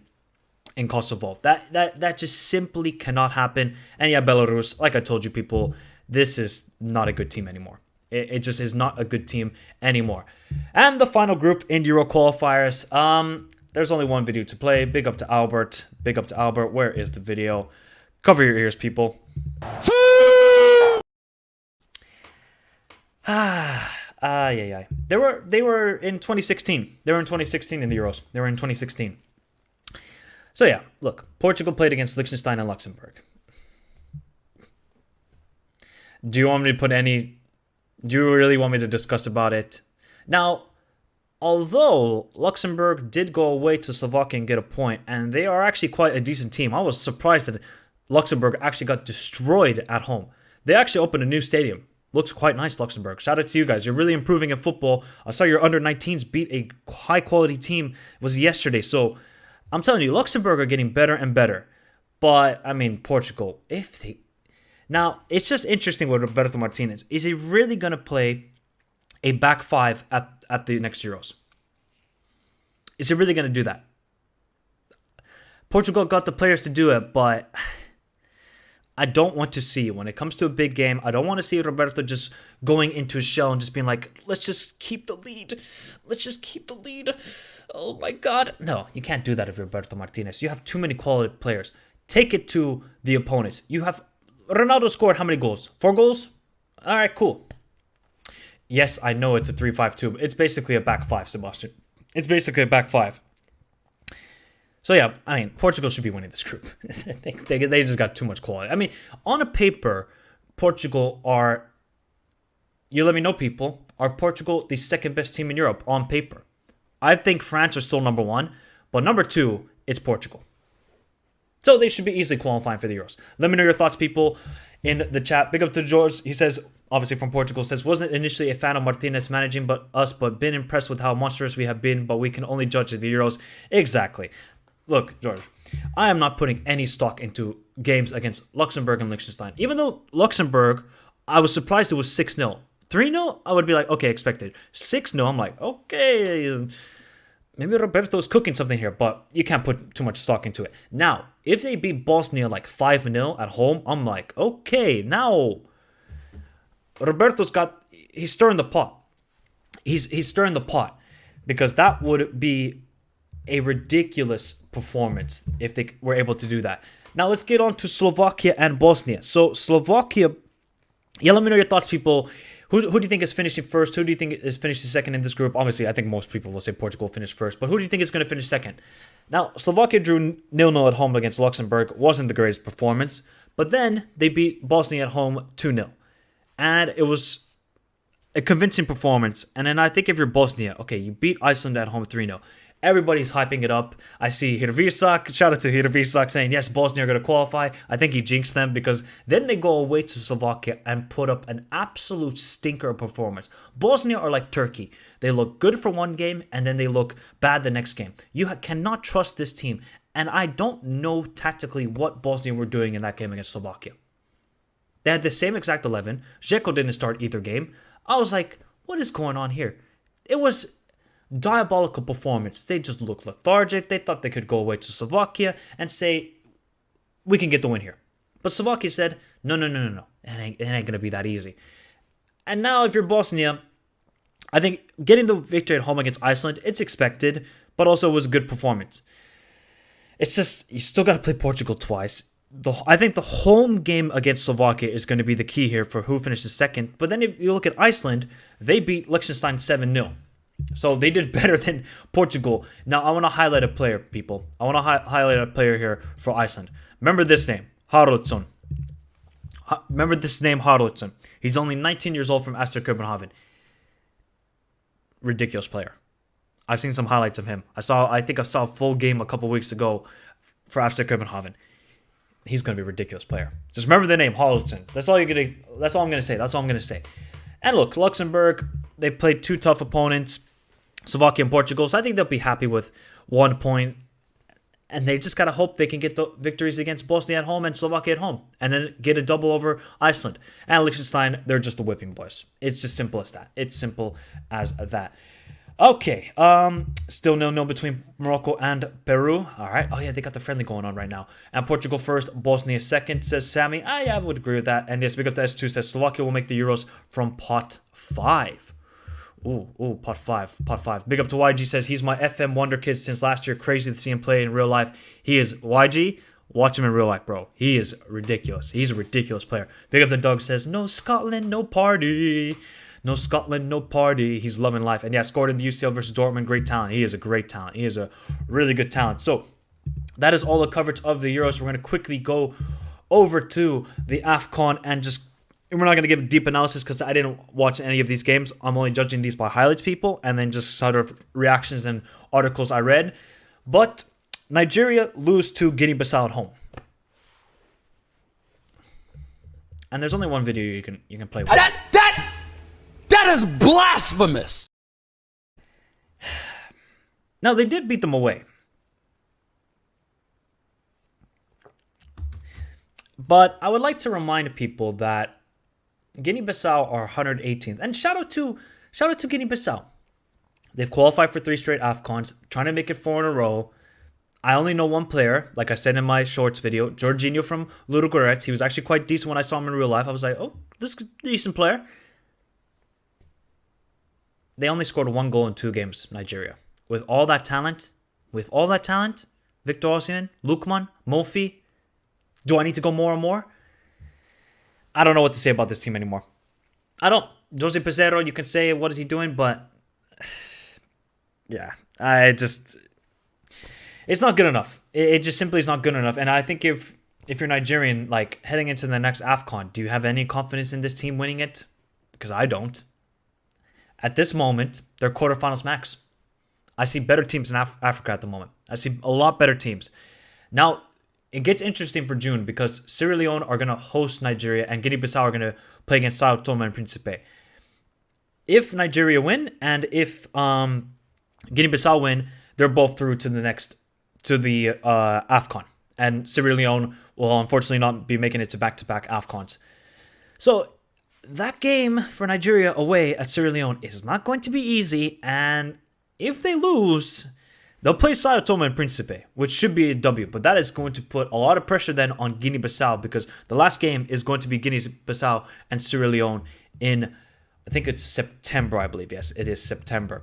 Kosovo. That just simply cannot happen. And yeah, Belarus, like I told you people, this is not a good team anymore. It just is not a good team anymore. And the final group in Euro qualifiers, there's only one video to play. Big up to Albert. Where is the video? Cover your ears, people. They were in 2016. They were in 2016 in the Euros. They were in 2016. So yeah, look, Portugal played against Liechtenstein and Luxembourg. Do you really want me to discuss about it? Now, although Luxembourg did go away to Slovakia and get a point, and they are actually quite a decent team, I was surprised that Luxembourg actually got destroyed at home. They actually opened a new stadium. Looks quite nice, Luxembourg. Shout out to you guys. You're really improving in football. I saw your under-19s beat a high-quality team. It was yesterday. So I'm telling you, Luxembourg are getting better and better. But, I mean, Portugal, Now, it's just interesting with Roberto Martinez. Is he really going to play a back five at the next Euros? Is he really going to do that? Portugal got the players to do it, but I don't want to see, when it comes to a big game, I don't want to see Roberto just going into his shell and just being like, let's just keep the lead. Oh my God. No, you can't do that if you're Roberto Martinez. You have too many quality players. Take it to the opponents. Ronaldo scored how many goals? 4 goals? All right, cool. Yes, I know it's a 3-5-2, but it's basically a back five, Sebastian. It's basically a back five. So yeah, I mean, Portugal should be winning this group. they just got too much quality. I mean, on a paper, Portugal are, you let me know, people, are Portugal the second best team in Europe on paper? I think France are still number 1, but number 2, it's Portugal. So they should be easily qualifying for the Euros. Let me know your thoughts, people, in the chat. Big up to George. He says, obviously from Portugal, says, wasn't initially a fan of Martinez managing but been impressed with how monstrous we have been, but we can only judge the Euros. Exactly. Look, George, I am not putting any stock into games against Luxembourg and Liechtenstein. Even though Luxembourg, I was surprised it was 6-0. 3-0, I would be like, okay, expected. 6-0, I'm like, okay, maybe Roberto's cooking something here, but you can't put too much stock into it. Now, if they beat Bosnia like 5-0 at home, I'm like, okay, now he's stirring the pot. He's stirring the pot, because that would be a ridiculous performance if they were able to do that. Now let's get on to Slovakia and Bosnia. So Slovakia, let me know your thoughts, people. Who do you think is finishing first? Who do you think is finishing second in this group? Obviously, I think most people will say Portugal finished first, but who do you think is going to finish second? Now, Slovakia drew 0-0 at home against Luxembourg. Wasn't the greatest performance, but then they beat Bosnia at home 2-0. And it was a convincing performance. And then I think if you're Bosnia, okay, you beat Iceland at home 3-0. Everybody's hyping it up. I see Hirvisak, shout out to Hirvisak, saying, yes, Bosnia are going to qualify. I think he jinxed them because then they go away to Slovakia and put up an absolute stinker performance. Bosnia are like Turkey. They look good for one game and then they look bad the next game. You cannot trust this team. And I don't know tactically what Bosnia were doing in that game against Slovakia. They had the same exact 11. Žeko didn't start either game. I was like, what is going on here? It was diabolical performance. They just looked lethargic. They thought they could go away to Slovakia and say, we can get the win here. But Slovakia said, no. It ain't going to be that easy. And now if you're Bosnia, I think getting the victory at home against Iceland, it's expected, but also it was a good performance. It's just, you still got to play Portugal twice. I think the home game against Slovakia is going to be the key here for who finishes second. But then if you look at Iceland, they beat Liechtenstein 7-0. So they did better than Portugal. Now, I want to highlight a player, people. I want to highlight a player here for Iceland. Remember this name, Haraldsson. Remember this name, Haraldsson. He's only 19 years old from FC Copenhagen. Ridiculous player. I've seen some highlights of him. I think I saw a full game a couple weeks ago for FC Copenhagen. He's going to be a ridiculous player. Just remember the name, Haraldsson. That's all I'm going to say. And look, Luxembourg, they played two tough opponents, Slovakia and Portugal, so I think they'll be happy with 1 point. And they just got to hope they can get the victories against Bosnia at home and Slovakia at home. And then get a double over Iceland. And Liechtenstein, they're just the whipping boys. It's just simple as that. It's simple as that. Okay, still 0-0 between Morocco and Peru. All right. Oh, yeah, they got the friendly going on right now. And Portugal first, Bosnia second, says Sammy. Yeah, I would agree with that. And yes, we got the S2, says Slovakia will make the Euros from pot 5. Ooh, pot 5. Big up to YG, says he's my FM wonder kid since last year. Crazy to see him play in real life. He is YG. Watch him in real life, bro. He is ridiculous. He's a ridiculous player. Big up to Doug, says no Scotland, no party. No Scotland, no party. He's loving life. And yeah, scored in the UCL versus Dortmund. Great talent. He is a great talent. He is a really good talent. So that is all the coverage of the Euros. We're going to quickly go over to the Afcon and we're not going to give a deep analysis because I didn't watch any of these games. I'm only judging these by highlights, people, and then just sort of reactions and articles I read. But Nigeria lose to Guinea-Bissau at home. And there's only one video you can play with. That is blasphemous! Now, they did beat them away. But I would like to remind people that Guinea-Bissau are 118th. And shout out to Guinea-Bissau. They've qualified for 3 straight Afcons, trying to make it 4 in a row. I only know one player, like I said in my shorts video, Jorginho from Ludogorets. He was actually quite decent when I saw him in real life. I was like, oh, this is a decent player. They only scored 1 goal in 2 games, Nigeria. With all that talent, Victor Osimhen, Lukman, Mofi, do I need to go more and more? I don't know what to say about this team anymore. I don't. Jose Pizarro, you can say, what is he doing? But, yeah, it's not good enough. It just simply is not good enough. And I think if you're Nigerian, like, heading into the next Afcon, do you have any confidence in this team winning it? Because I don't. At this moment, they're quarterfinals max. I see better teams in Africa at the moment. I see a lot better teams. Now, it gets interesting for June because Sierra Leone are going to host Nigeria and Guinea-Bissau are going to play against Sao Tome and Principe. If Nigeria win and if Guinea-Bissau win, they're both through to the Afcon. And Sierra Leone will unfortunately not be making it to back-to-back Afcons. So that game for Nigeria away at Sierra Leone is not going to be easy, and if they lose, they'll play Sao Tome and Principe, which should be a W, but that is going to put a lot of pressure then on Guinea-Bissau because the last game is going to be Guinea-Bissau and Sierra Leone in, I think it's September, I believe. Yes, it is September.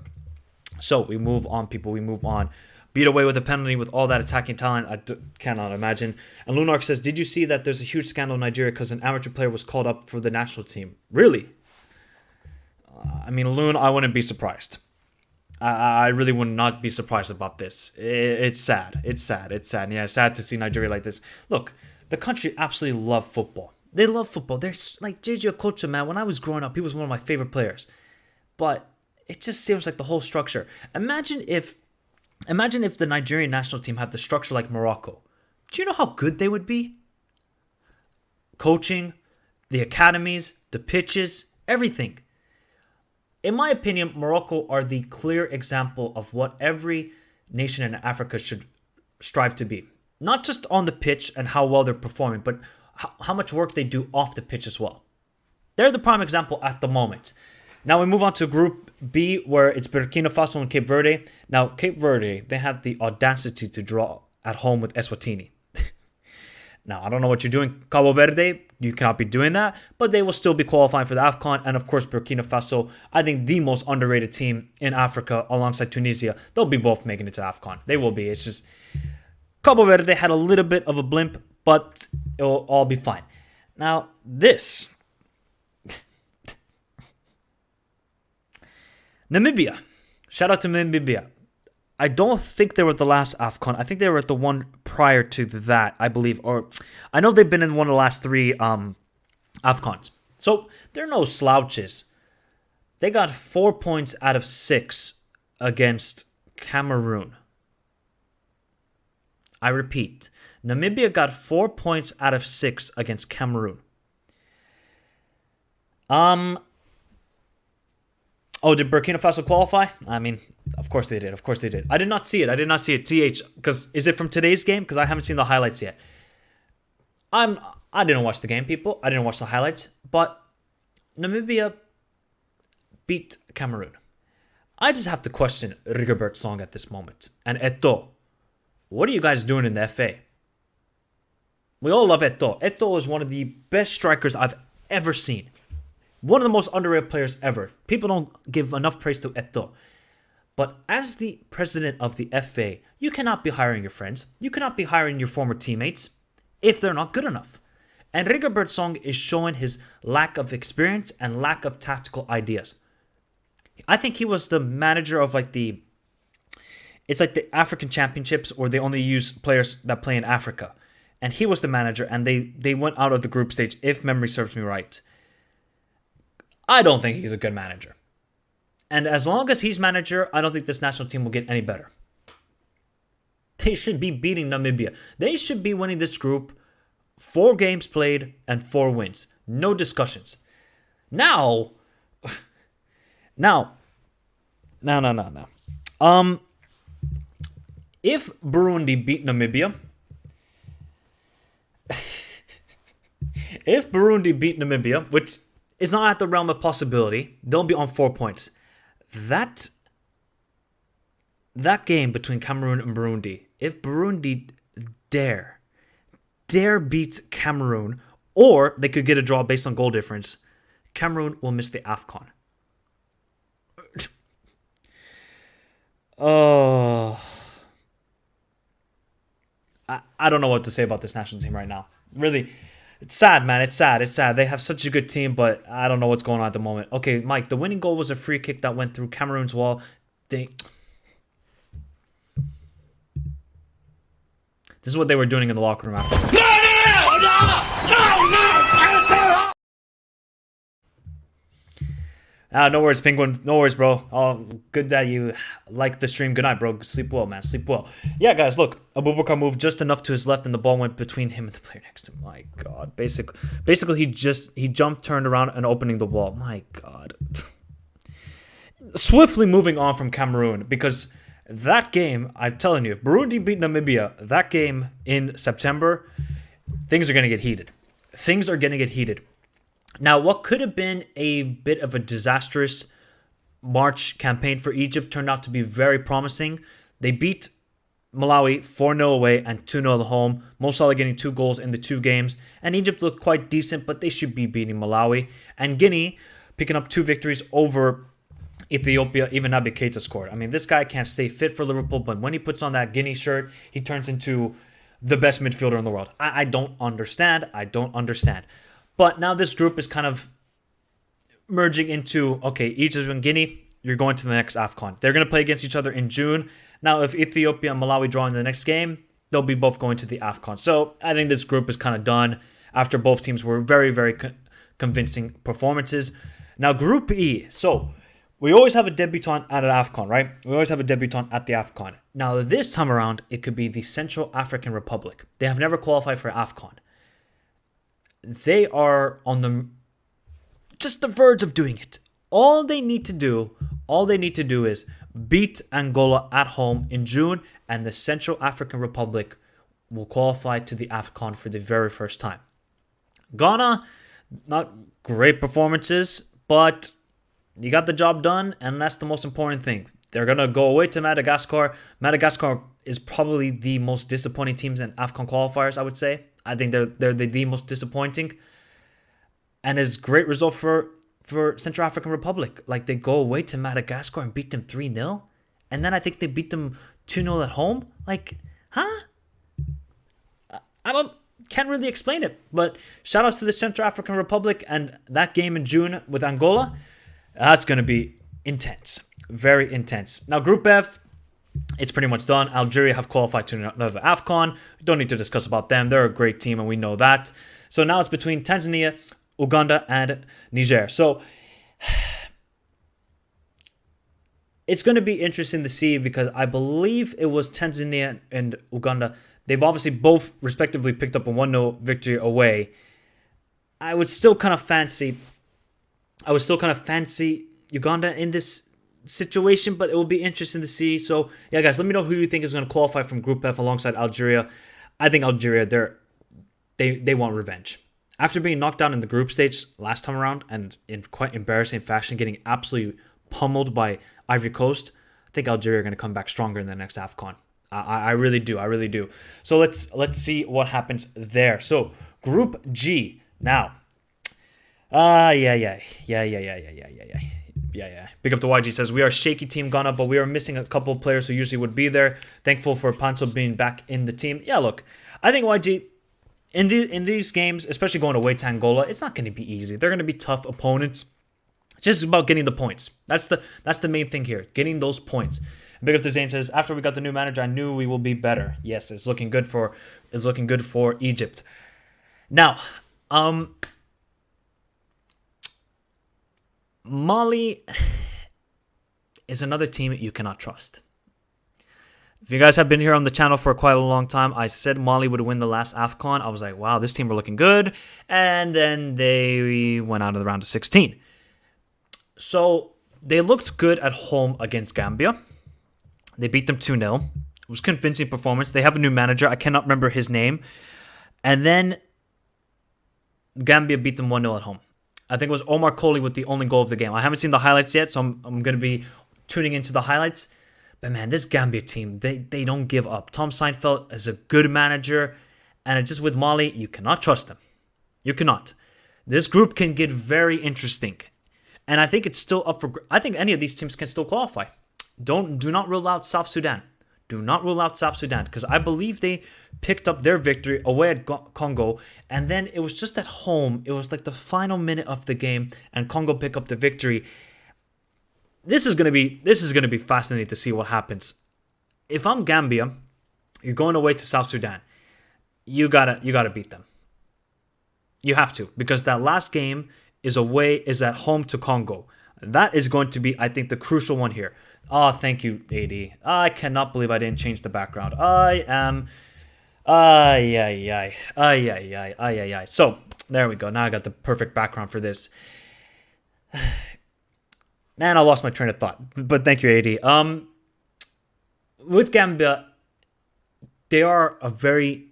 So we move on, people. We move on. Beat away with a penalty with all that attacking talent, I cannot imagine. And Lunark says, did you see that there's a huge scandal in Nigeria because an amateur player was called up for the national team? Really? I mean, Loon, I wouldn't be surprised. I really would not be surprised about this. It's sad. It's sad. It's sad. Yeah, it's sad to see Nigeria like this. Look, the country absolutely love football. They love football. They're like JJ Okocha, man. When I was growing up, he was one of my favorite players. But it just seems like the whole structure. Imagine if the Nigerian national team had the structure like Morocco. Do you know how good they would be? Coaching, the academies, the pitches, everything. In my opinion, Morocco are the clear example of what every nation in Africa should strive to be. Not just on the pitch and how well they're performing, but how much work they do off the pitch as well. They're the prime example at the moment. Now we move on to Group B, where it's Burkina Faso and Cape Verde. Now, Cape Verde, they have the audacity to draw at home with Eswatini. Now, I don't know what you're doing, Cabo Verde. You cannot be doing that, but they will still be qualifying for the Afcon. And of course, Burkina Faso, I think the most underrated team in Africa alongside Tunisia. They'll be both making it to Afcon. They will be. It's just Cabo Verde had a little bit of a blimp, but it'll all be fine. Now, this. Namibia. Shout out to Namibia. I don't think they were at the last AFCON. I think they were at the one prior to that, I believe. Or I know they've been in one of the last three AFCONs. So they're no slouches. They got 4 points out of 6 against Cameroon. I repeat, Namibia got 4 points out of 6 against Cameroon. Oh, did Burkina Faso qualify? I mean, of course they did. Of course they did. I did not see it. TH, because is it from today's game? Because I haven't seen the highlights yet. I didn't watch the game, people. I didn't watch the highlights. But Namibia beat Cameroon. I just have to question Rigobert Song at this moment. And Eto'o. What are you guys doing in the FA? We all love Eto'o. Eto'o is one of the best strikers I've ever seen. One of the most underrated players ever. People don't give enough praise to Eto'o. But as the president of the FA, you cannot be hiring your friends. You cannot be hiring your former teammates if they're not good enough. And Rigobert Song is showing his lack of experience and lack of tactical ideas. I think he was the manager of it's like the African Championships, or they only use players that play in Africa. And he was the manager, and they went out of the group stage, if memory serves me right. I don't think he's a good manager. And as long as he's manager, I don't think this national team will get any better. They should be beating Namibia. They should be winning this group. 4 games played and 4 wins. No discussions. Now. If Burundi beat Namibia, which is not at the realm of possibility, they'll be on 4 points. That game between Cameroon and Burundi, if Burundi dare beat Cameroon, or they could get a draw based on goal difference, Cameroon will miss the AFCON. Oh, I don't know what to say about this national team right now. Really, it's sad, man. It's sad. They have such a good team, but I don't know what's going on at the moment. Okay, Mike, the winning goal was a free kick that went through Cameroon's wall. This is what they were doing in the locker room after. No worries, Penguin. No worries, bro. Oh, good that you like the stream. Good night, bro. Sleep well, man. Sleep well. Yeah, guys, look. Abubakar moved just enough to his left, and the ball went between him and the player next to him. My God. Basically, he jumped, turned around, and opening the wall. My God. Swiftly moving on from Cameroon, because that game, I'm telling you, if Burundi beat Namibia, that game in September, things are going to get heated. Things are going to get heated. Now, what could have been a bit of a disastrous March campaign for Egypt turned out to be very promising. They beat Malawi 4-0 away and 2-0 at home. Mo Salah getting 2 goals in the 2 games. And Egypt looked quite decent, but they should be beating Malawi. And Guinea picking up 2 victories over Ethiopia. Even Naby Keita scored. I mean, this guy can't stay fit for Liverpool, but when he puts on that Guinea shirt, he turns into the best midfielder in the world. I don't understand. But now this group is kind of merging into, okay, Egypt and Guinea, you're going to the next Afcon. They're going to play against each other in June. Now, if Ethiopia and Malawi draw in the next game, they'll be both going to the Afcon. So I think this group is kind of done after both teams were very, very convincing performances. Now, Group E. So we always have a debutant at an Afcon, right? We always have a debutant at the Afcon. Now, this time around, it could be the Central African Republic. They have never qualified for Afcon. They are on just the verge of doing it. All they need to do is beat Angola at home in June, and the Central African Republic will qualify to the Afcon for the very first time. Ghana, not great performances, but you got the job done, and that's the most important thing. They're going to go away to Madagascar. Madagascar is probably the most disappointing teams in Afcon qualifiers, I would say. I think they're the most disappointing. And it's a great result for Central African Republic. Like, they go away to Madagascar and beat them 3-0. And then I think they beat them 2-0 at home. Like, huh? Can't really explain it. But shout out to the Central African Republic and that game in June with Angola. That's going to be intense. Very intense. Now, Group F, it's pretty much done. Algeria have qualified to another Afcon. We don't need to discuss about them. They're a great team, and we know that. So now it's between Tanzania, Uganda, and Niger. So it's going to be interesting to see because I believe it was Tanzania and Uganda. They've obviously both respectively picked up a 1-0 victory away. I would still kind of fancy Uganda in this situation, but it will be interesting to see. So yeah, guys, let me know who you think is going to qualify from Group F alongside Algeria. I think Algeria, they want revenge. After being knocked down in the group stage last time around and in quite embarrassing fashion, getting absolutely pummeled by Ivory Coast, I think Algeria are going to come back stronger in the next Afcon. I really do. I really do. So let's see what happens there. So Group G now. Yeah. Big up to YG says, we are shaky team Ghana, but we are missing a couple of players who usually would be there. Thankful for Panso being back in the team. Yeah, look, I think YG, in these games, especially going away to Angola, it's not going to be easy. They're going to be tough opponents. It's just about getting the points. That's the main thing here, getting those points. And Big up to Zane says, after we got the new manager, I knew we will be better. Yes, it's looking good for Egypt. Now, Mali is another team you cannot trust. If you guys have been here on the channel for quite a long time, I said Mali would win the last Afcon. I was like, wow, this team were looking good. And then they went out of the round of 16. So they looked good at home against Gambia. They beat them 2-0. It was a convincing performance. They have a new manager. I cannot remember his name. And then Gambia beat them 1-0 at home. I think it was Omar Colley with the only goal of the game. I haven't seen the highlights yet, so I'm going to be tuning into the highlights. But man, this Gambia team, they don't give up. Tom Seinfeld is a good manager, and just with Mali, you cannot trust him. You cannot. This group can get very interesting, and I think it's still up for. I think any of these teams can still qualify. Do not rule out South Sudan. Do not rule out South Sudan, because I believe they picked up their victory away at Congo, and then it was just at home. It was like the final minute of the game, and Congo picked up the victory. This is gonna be fascinating to see what happens. If I'm Gambia, you're going away to South Sudan. You gotta beat them. You have to, because that last game is at home to Congo. That is going to be, I think, the crucial one here. Oh, thank you, AD. I cannot believe I didn't change the background. I am... Ay. So, there we go. Now I got the perfect background for this. Man, I lost my train of thought. But thank you, AD. With Gambia, they are a very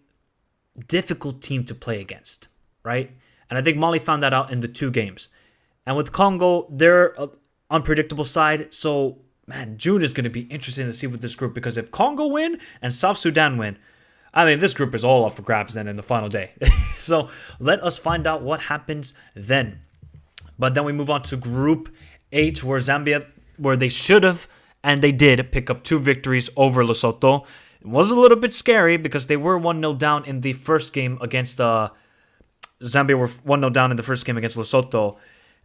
difficult team to play against, right? And I think Mali found that out in the 2 games. And with Congo, they're an unpredictable side. So, man, June is going to be interesting to see with this group, because if Congo win and South Sudan win, I mean, this group is all up for grabs then in the final day. So let us find out what happens then. But then we move on to Group H, where Zambia, where they should have, and they did, pick up 2 victories over Lesotho. It was a little bit scary because they were 1-0 down in the first game against... Zambia were 1-0 down in the first game against Lesotho.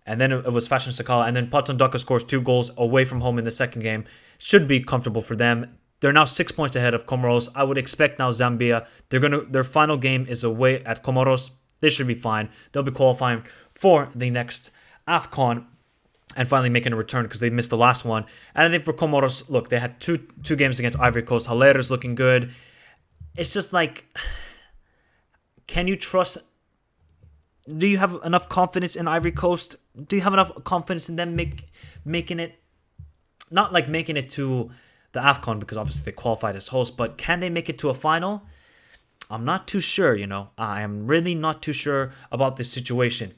And then it was Fashion Sakala. And then Patson Daka scores 2 goals away from home in the second game. Should be comfortable for them. They're now 6 points ahead of Comoros. I would expect now Zambia. Their final game is away at Comoros. They should be fine. They'll be qualifying for the next Afcon and finally making a return because they missed the last one. And I think for Comoros, look, they had two games against Ivory Coast. Halera's looking good. It's just like, can you trust? Do you have enough confidence in Ivory Coast? Do you have enough confidence in them making it? Not like making it to the Afcon because obviously they qualified as hosts, but can they make it to a final? I'm not too sure, I am really not too sure about this situation.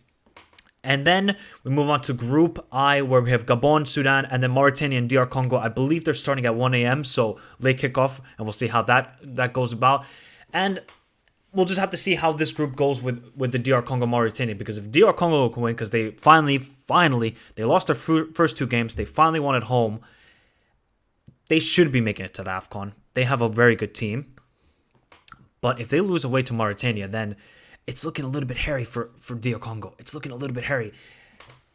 And then we move on to Group I, where we have Gabon, Sudan, and then Mauritania and DR Congo. I believe they're starting at 1 a.m., so late kickoff, and we'll see how that goes about. And we'll just have to see how this group goes with the DR Congo Mauritania, because if DR Congo can win, because they finally, they lost their first 2 games, they finally won at home, they should be making it to the AFCON. They have a very good team. But if they lose away to Mauritania, then it's looking a little bit hairy for DR Congo. It's looking a little bit hairy.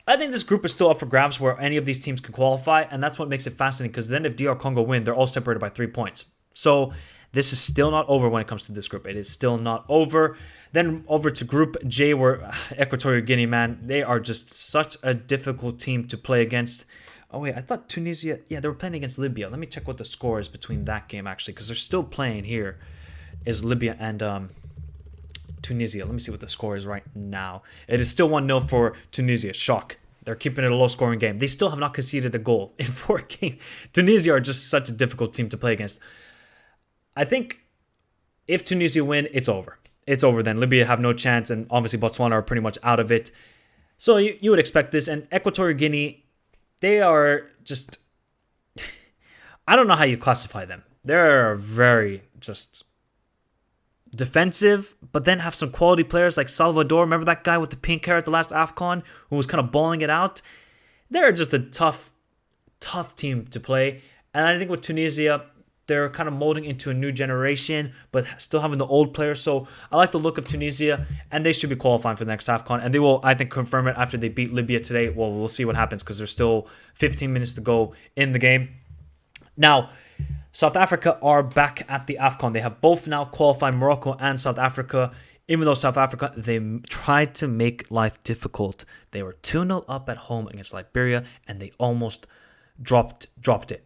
I think this group is still up for grabs where any of these teams can qualify, and that's what makes it fascinating, because then if DR Congo win, they're all separated by 3 points. So this is still not over when it comes to this group. It is still not over. Then over to Group J, where Equatorial Guinea, man, they are just such a difficult team to play against. Oh, wait, I thought Tunisia, yeah, they were playing against Libya. Let me check what the score is between that game, actually, because they're still playing here, is Libya and Tunisia. Let me see what the score is right now. It is still 1-0 for Tunisia. Shock. They're keeping it a low-scoring game. They still have not conceded a goal in 4 games. Tunisia are just such a difficult team to play against. I think if Tunisia win, it's over. It's over then. Libya have no chance, and obviously Botswana are pretty much out of it. So you would expect this. And Equatorial Guinea, they are just... I don't know how you classify them. They're very just defensive, but then have some quality players like Salvador. Remember that guy with the pink hair at the last AFCON who was kind of balling it out? They're just a tough team to play. And I think with Tunisia, they're kind of molding into a new generation, but still having the old players. So I like the look of Tunisia, and they should be qualifying for the next AFCON. And they will, I think, confirm it after they beat Libya today. Well, we'll see what happens because there's still 15 minutes to go in the game. Now, South Africa are back at the AFCON. They have both now qualified, Morocco and South Africa. Even though South Africa, they tried to make life difficult. They were 2-0 up at home against Liberia, and they almost dropped it.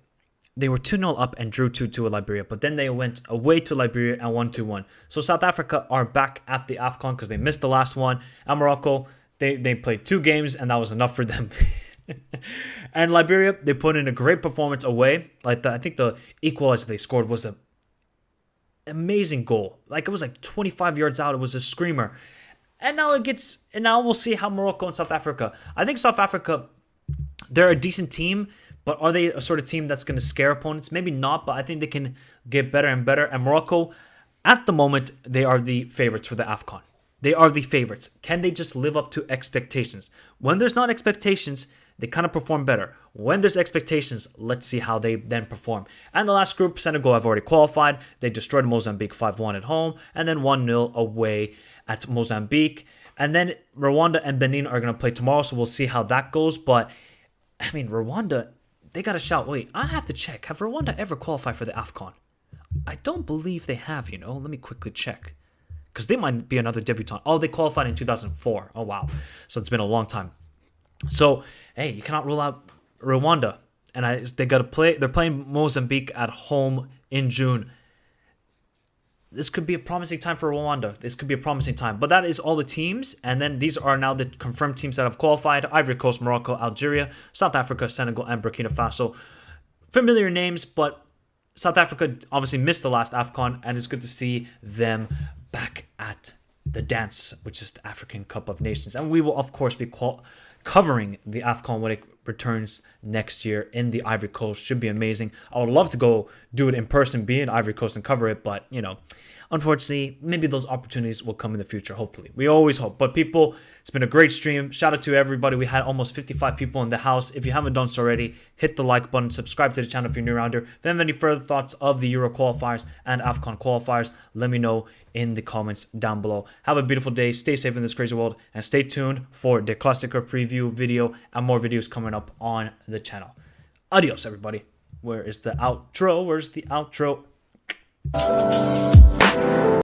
They were 2-0 up and drew 2-2 with Liberia, but then they went away to Liberia and won 2-1. So South Africa are back at the AFCON because they missed the last one. And Morocco, they played 2 games, and that was enough for them. And Liberia, they put in a great performance away. I think the equalizer they scored was an amazing goal. It was 25 yards out. It was a screamer. And now we'll see how Morocco and South Africa. I think South Africa, they're a decent team, but are they a sort of team that's going to scare opponents? Maybe not, but I think they can get better and better. And Morocco, at the moment, they are the favorites for the AFCON. They are the favorites. Can they just live up to expectations? When there's not expectations, they kind of perform better. When there's expectations, let's see how they then perform. And the last group, Senegal have already qualified. They destroyed Mozambique 5-1 at home, and then 1-0 away at Mozambique. And then Rwanda and Benin are going to play tomorrow, so we'll see how that goes. But, Rwanda, they got a shout. Wait, I have to check. Have Rwanda ever qualified for the AFCON? I don't believe they have, Let me quickly check. Because they might be another debutant. Oh, they qualified in 2004. Oh, wow. So it's been a long time. So, hey, you cannot rule out Rwanda. And they got to play. They're playing Mozambique at home in June. This could be a promising time for Rwanda. This could be a promising time. But that is all the teams. And then these are now the confirmed teams that have qualified. Ivory Coast, Morocco, Algeria, South Africa, Senegal, and Burkina Faso. Familiar names, but South Africa obviously missed the last AFCON, and it's good to see them back at the dance, which is the African Cup of Nations. And we will, of course, be covering the AFCON when it returns next year in the Ivory Coast. Should be amazing. I would love to go do it in person, be in Ivory Coast and cover it, but, unfortunately, maybe those opportunities will come in the future, hopefully. We always hope. But people, it's been a great stream. Shout out to everybody. We had almost 55 people in the house. If you haven't done so already, hit the like button, subscribe to the channel if you're new around here. If you have any further thoughts of the Euro qualifiers and Afcon qualifiers, let me know in the comments down below. Have a beautiful day. Stay safe in this crazy world, and stay tuned for the Klassiker preview video and more videos coming up on the channel. Adios, everybody. Where is the outro? Where's the outro?